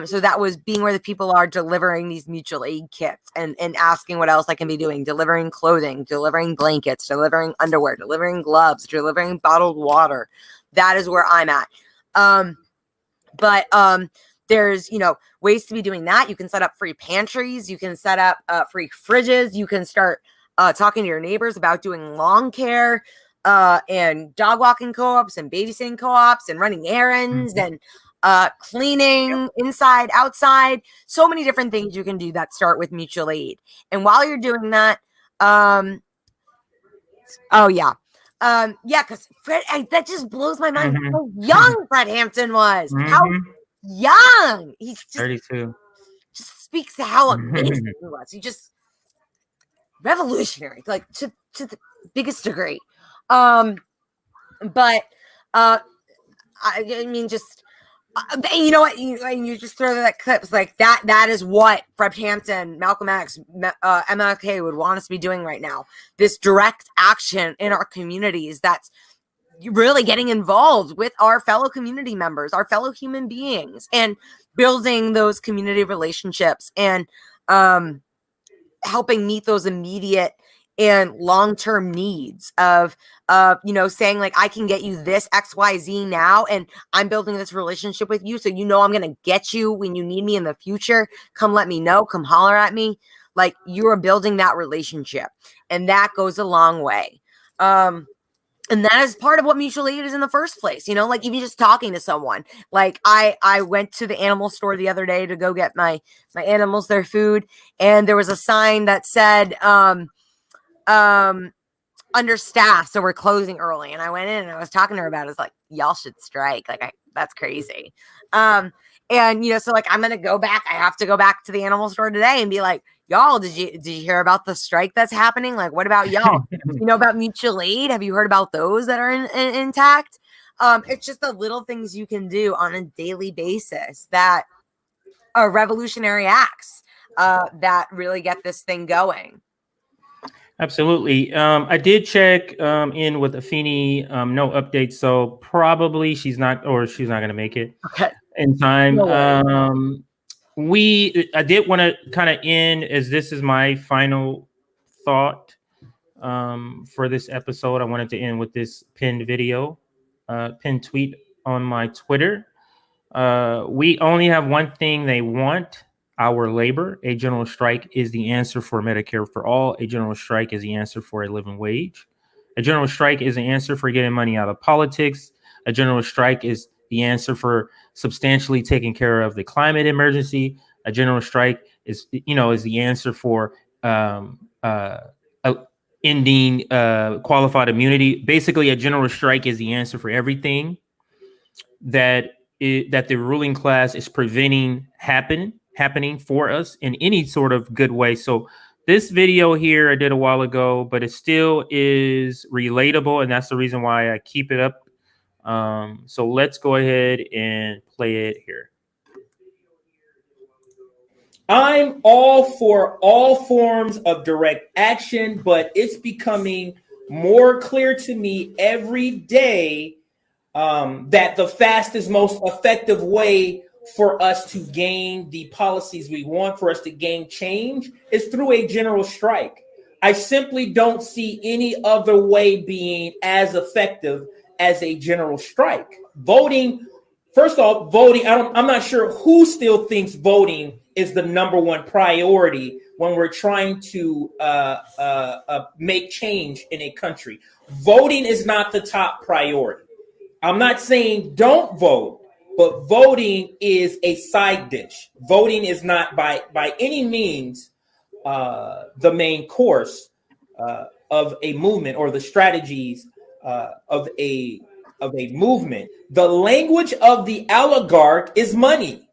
So that was being where the people are, delivering these mutual aid kits and asking what else I can be doing, delivering clothing, delivering blankets, delivering underwear, delivering gloves, delivering bottled water. That is where I'm at. But there's, ways to be doing that. You can set up free pantries. You can set up free fridges. You can start talking to your neighbors about doing lawn care and dog walking co-ops and babysitting co-ops and running errands and cleaning inside, outside. So many different things you can do that start with mutual aid. And while you're doing that, because Fred, that just blows my mind. How young Fred Hampton was. How young. He's just 32. Just speaks to how amazing he was. He just revolutionary, like to the biggest degree. I mean, just you know what? You just throw that clips like that. That is what Fred Hampton, Malcolm X, MLK would want us to be doing right now. This direct action in our communities. That's really getting involved with our fellow community members, our fellow human beings, and building those community relationships and helping meet those immediate and long-term needs of saying like, I can get you this XYZ now, and I'm building this relationship with you, so I'm gonna get you when you need me in the future. Come let me know, come holler at me. Like, you are building that relationship, and that goes a long way. And that is part of what mutual aid is in the first place. Like, even just talking to someone. Like, I went to the animal store the other day to go get my animals their food, and there was a sign that said understaffed, so we're closing early. And I went in and I was talking to her about it. It's like, y'all should strike. Like, that's crazy. And so like, I'm gonna go back. I have to go back to the animal store today and be like, y'all, did you hear about the strike that's happening? Like, what about y'all? About mutual aid? Have you heard about those that are intact? It's just the little things you can do on a daily basis that are revolutionary acts that really get this thing going. Absolutely. I did check in with Afeni. No updates, so probably she's not going to make it in time. No I did want to kind of end, as this is my final thought for this episode. I wanted to end with this pinned tweet on my Twitter. We only have one thing they want: our labor. A general strike is the answer for Medicare for all. A general strike is the answer for a living wage. A general strike is the answer for getting money out of politics. A general strike is the answer for substantially taking care of the climate emergency. A general strike is the answer for ending qualified immunity. Basically, a general strike is the answer for everything that the ruling class is preventing happening for us in any sort of good way. So this video here I did a while ago, but it still is relatable, and that's the reason why I keep it up. So let's go ahead and play it here. I'm all for all forms of direct action, but it's becoming more clear to me every day that the fastest, most effective way for us to gain the policies we want, for us to gain change, is through a general strike. I simply don't see any other way being as effective as a general strike. Voting, first off, I'm not sure who still thinks voting is the number one priority when we're trying to make change in a country. Voting is not the top priority. I'm not saying don't vote, but voting is a side dish. Voting is not by any means the main course of a movement or the strategies of a movement. The language of the oligarch is money.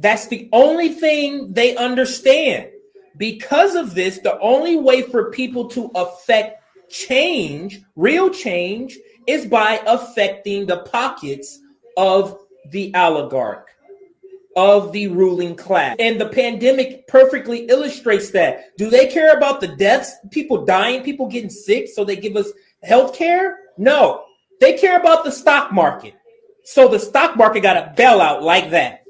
That's the only thing they understand. Because of this, the only way for people to affect change, real change, is by affecting the pockets of the oligarch, of the ruling class. And the pandemic perfectly illustrates that. Do they care about the deaths, people dying, people getting sick, so they give us health care? No. They care about the stock market. So the stock market got a bailout like that.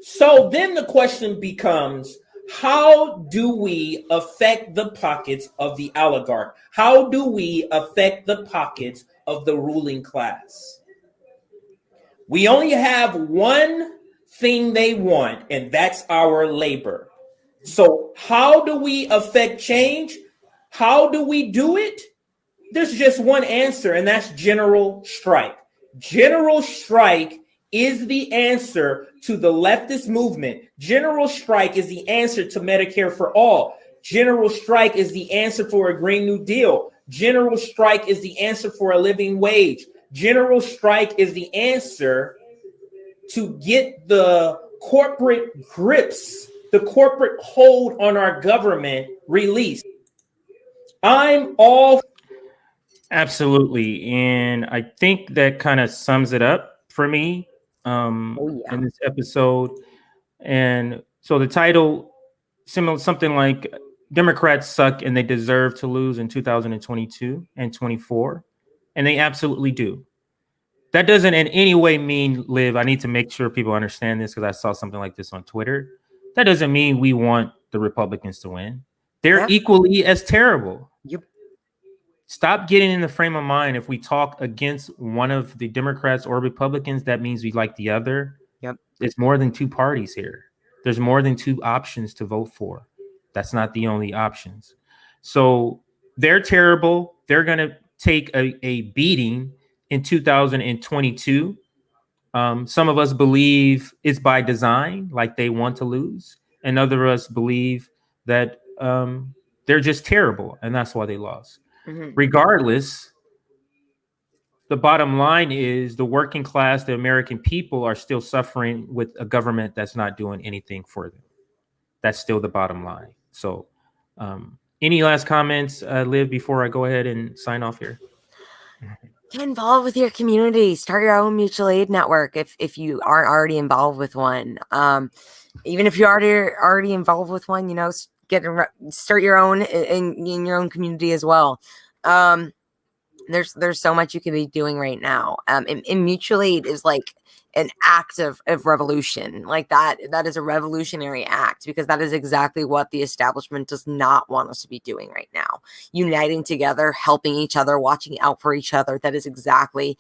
So then the question becomes, how do we affect the pockets of the oligarch? How do we affect the pockets of the ruling class? We only have one thing they want, and that's our labor. So how do we affect change? How do we do it? There's just one answer, and that's general strike. General strike is the answer to the leftist movement. General strike is the answer to Medicare for all. General strike is the answer for a Green New Deal. General strike is the answer for a living wage. General strike is the answer to get the corporate grips, the corporate hold on our government released. I'm all... Absolutely. And I think that kind of sums it up for me in this episode. And so the title, something like Democrats suck and they deserve to lose in 2022 and 24. And they absolutely do. That doesn't in any way mean, Liv, I need to make sure people understand this because I saw something like this on Twitter. That doesn't mean we want the Republicans to win. They're equally as terrible. Yep. Stop getting in the frame of mind. If we talk against one of the Democrats or Republicans, that means we like the other. Yep. There's more than two parties here. There's more than two options to vote for. That's not the only options. So they're terrible. They're going to take a beating in 2022. Some of us believe it's by design, like they want to lose. And other of us believe that they're just terrible, and that's why they lost. Mm-hmm. Regardless, the bottom line is the working class, the American people are still suffering with a government that's not doing anything for them. That's still the bottom line. So any last comments, Liv, before I go ahead and sign off here? Get involved with your community. Start your own mutual aid network if you aren't already involved with one. Even if you're already involved with one, you know, start your own in your own community as well. There's so much you can be doing right now. And mutual aid is like an act of revolution. Like that is a revolutionary act, because that is exactly what the establishment does not want us to be doing right now. Uniting together, helping each other, watching out for each other. That is exactly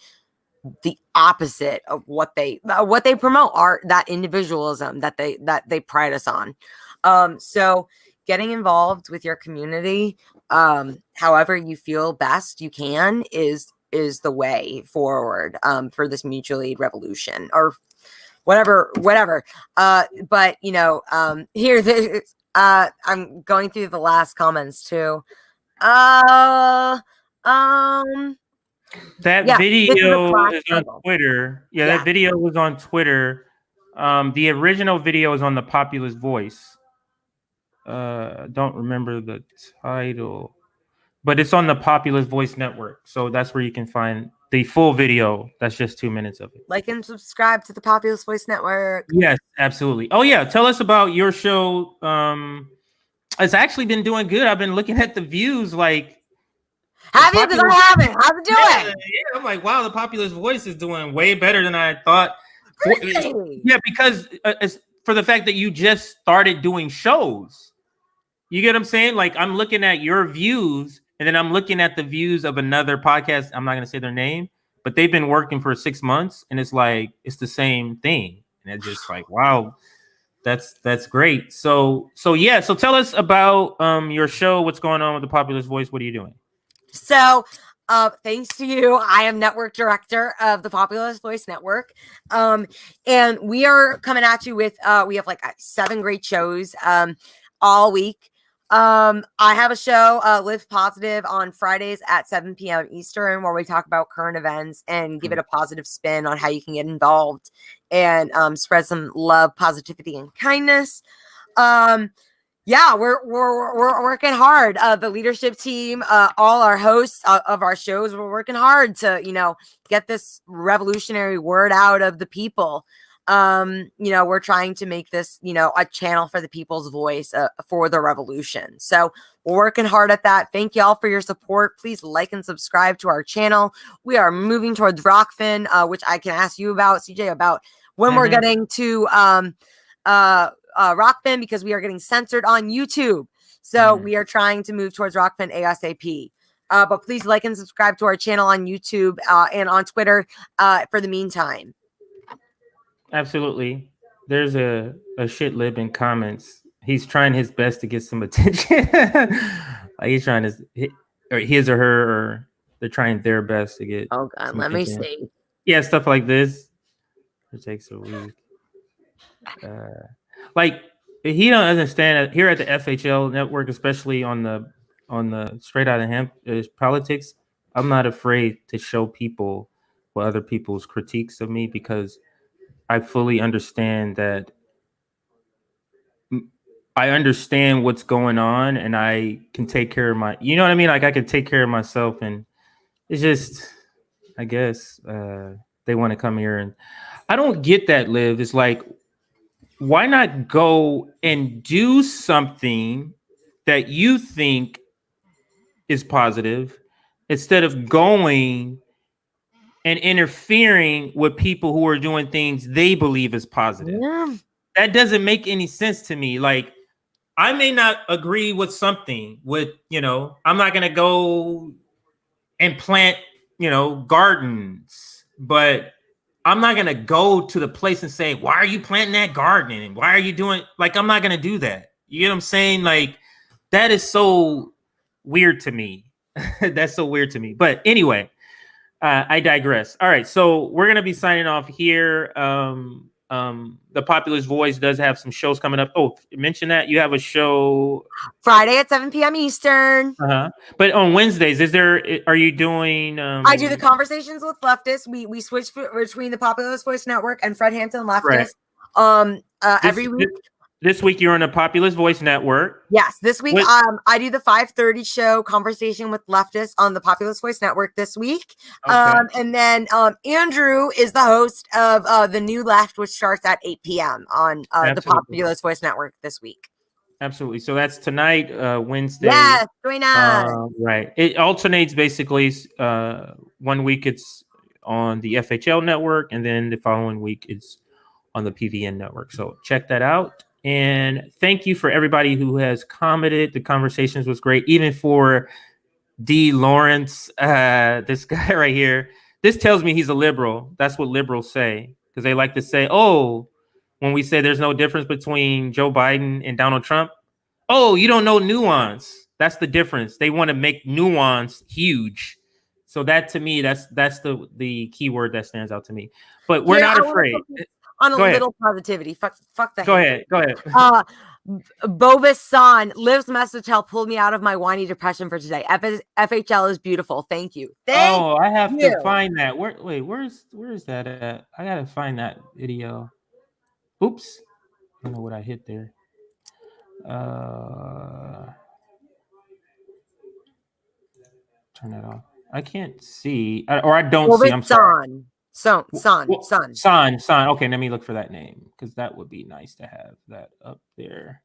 the opposite of what they promote, are that individualism that they pride us on. So getting involved with your community, however you feel best you can, is the way forward for this mutual aid revolution, or whatever. But you know, here I'm going through the last comments too. That video is on Twitter. Yeah, that video was on Twitter. The original video is on the Populist Voice. Don't remember the title, but it's on the Populist Voice Network. So that's where you can find the full video. That's just 2 minutes of it. Like and subscribe to the Populist Voice Network. Yes, absolutely. Oh yeah, tell us about your show. It's actually been doing good. I've been looking at the views. Like, have you? Because I haven't. How's it doing? Yeah, I'm like, wow, the Populist Voice is doing way better than I thought. Really? Yeah, because it's for the fact that you just started doing shows. You get what I'm saying? Like, I'm looking at your views, and then I'm looking at the views of another podcast. I'm not going to say their name, but they've been working for 6 months, and it's like, it's the same thing. And it's just like, wow, that's great. So yeah. So tell us about your show. What's going on with the Populist Voice? What are you doing? So thanks to you, I am network director of the Populist Voice Network. And we are coming at you with, we have like 7 great shows all week. I have a show, Live Positive, on Fridays at 7 p.m. Eastern, where we talk about current events and give it a positive spin on how you can get involved and spread some love, positivity, and kindness. Yeah, we're working hard. The leadership team, all our hosts of our shows, we're working hard to, you know, get this revolutionary word out of the people. You know, we're trying to make this, you know, a channel for the people's voice, for the revolution. So we're working hard at that. Thank y'all for your support. Please like and subscribe to our channel. We are moving towards Rockfin, which I can ask you about, CJ, about when we're getting to Rockfin, because we are getting censored on YouTube. So we are trying to move towards Rockfin ASAP. But please like and subscribe to our channel on YouTube and on Twitter for the meantime. Absolutely. There's a shit lib in comments. He's trying his best to get some attention. Like he's trying his or her, or they're trying their best to get. Oh God, let me see. Yeah, stuff like this. It takes a week. Like he don't understand here at the FHL network, especially on the straight out of Hampton politics. I'm not afraid to show people what other people's critiques of me, because I fully understand that. I understand what's going on, and I can take care of you know what I mean? Like I can take care of myself, and it's just, I guess they want to come here, and I don't get that, Liv. It's like, why not go and do something that you think is positive instead of going and interfering with people who are doing things they believe is positive? Yeah. That doesn't make any sense to me. Like, I may not agree with something with, I'm not going to go and plant, gardens, but I'm not going to go to the place and say, why are you planting that garden? And why are you doing, like, I'm not going to do that. You know what I'm saying? Like, that is so weird to me. That's so weird to me. But anyway, I digress. All right, so we're gonna be signing off here. The Populist Voice does have some shows coming up. Oh, mention that you have a show Friday at 7 p.m. Eastern. But on Wednesdays, are you doing? I do the Conversations with Leftists. We switch between the Populist Voice Network and Fred Hampton Leftist. Right. Every week. This week you're on the Populist Voice Network. Yes, this week I do the 5:30 show Conversation with Leftists on the Populist Voice Network this week. Okay. And then Andrew is the host of The New Left, which starts at 8 p.m. on the Populist Voice Network this week. Absolutely. So that's tonight, Wednesday. Yes, join us. Right. It alternates basically. 1 week it's on the FHL network, and then the following week it's on the PVN network. So check that out. And thank you for everybody who has commented. The conversations was great, even for D. Lawrence, this guy right here. This tells me he's a liberal. That's what liberals say, because they like to say, oh, when we say there's no difference between Joe Biden and Donald Trump, oh, you don't know nuance. That's the difference. They want to make nuance huge. So that, to me, that's the key word that stands out to me. But we're not afraid. On a little positivity. Fuck that. Go ahead. Bovis San, Liv's message helped pull me out of my whiny depression for today. FHL is beautiful. Thank you. I have to find that. Where is that at? I gotta find that video. Oops. I don't know what I hit there. Turn that off. I can't see, or I don't see. I'm sorry. Son. Okay, let me look for that name, because that would be nice to have that up there.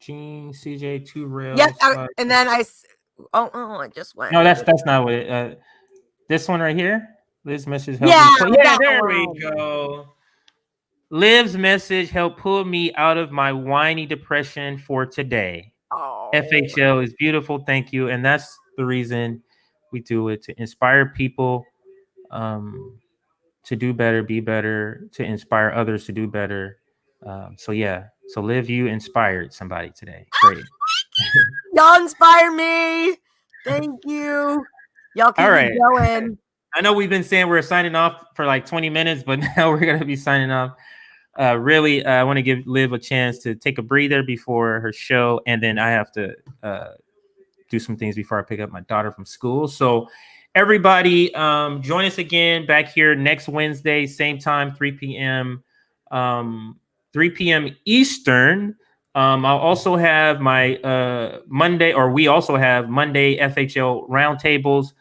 Gene CJ 2 rails. Yeah, and then I just went. No, that's not what it. This one right here. Liv's message helped. There we go. Liv's message helped pull me out of my whiny depression for today. Oh. FHL is beautiful. Thank you, and that's the reason we do it, to inspire people. To do better, be better, to inspire others to do better. So Liv, you inspired somebody today. Great. Y'all inspire me. Thank you. Y'all keep me going. I know we've been saying we're signing off for like 20 minutes, but now we're going to be signing off. Really, I want to give Liv a chance to take a breather before her show. And then I have to do some things before I pick up my daughter from school. So everybody, join us again back here next Wednesday, same time, 3 p.m. 3 p.m. Eastern. I'll also have my Monday, or we also have Monday FHL roundtables.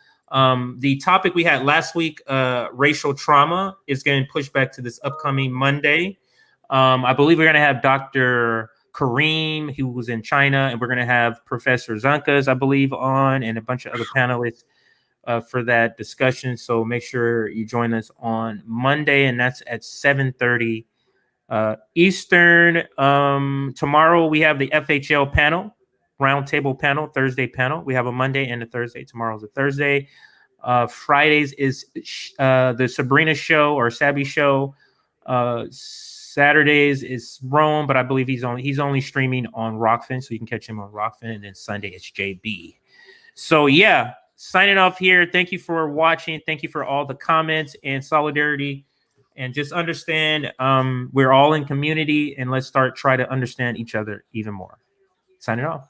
The topic we had last week, racial trauma, is getting pushed back to this upcoming Monday. I believe we're going to have Dr. Kareem, who was in China, and we're going to have Professor Zankas, I believe, on, and a bunch of other panelists for that discussion. So make sure you join us on Monday, and that's at 7:30 Eastern. Tomorrow we have the FHL panel, roundtable panel, Thursday panel. We have a Monday and a Thursday. Tomorrow's a Thursday. Fridays is the Sabrina show or Sabby show. Saturdays is Rome, but I believe he's only streaming on Rockfin, so you can catch him on Rockfin. And then Sunday it's JB. So signing off here. Thank you for watching. Thank you for all the comments and solidarity. And just understand, we're all in community, and let's try to understand each other even more. Signing off.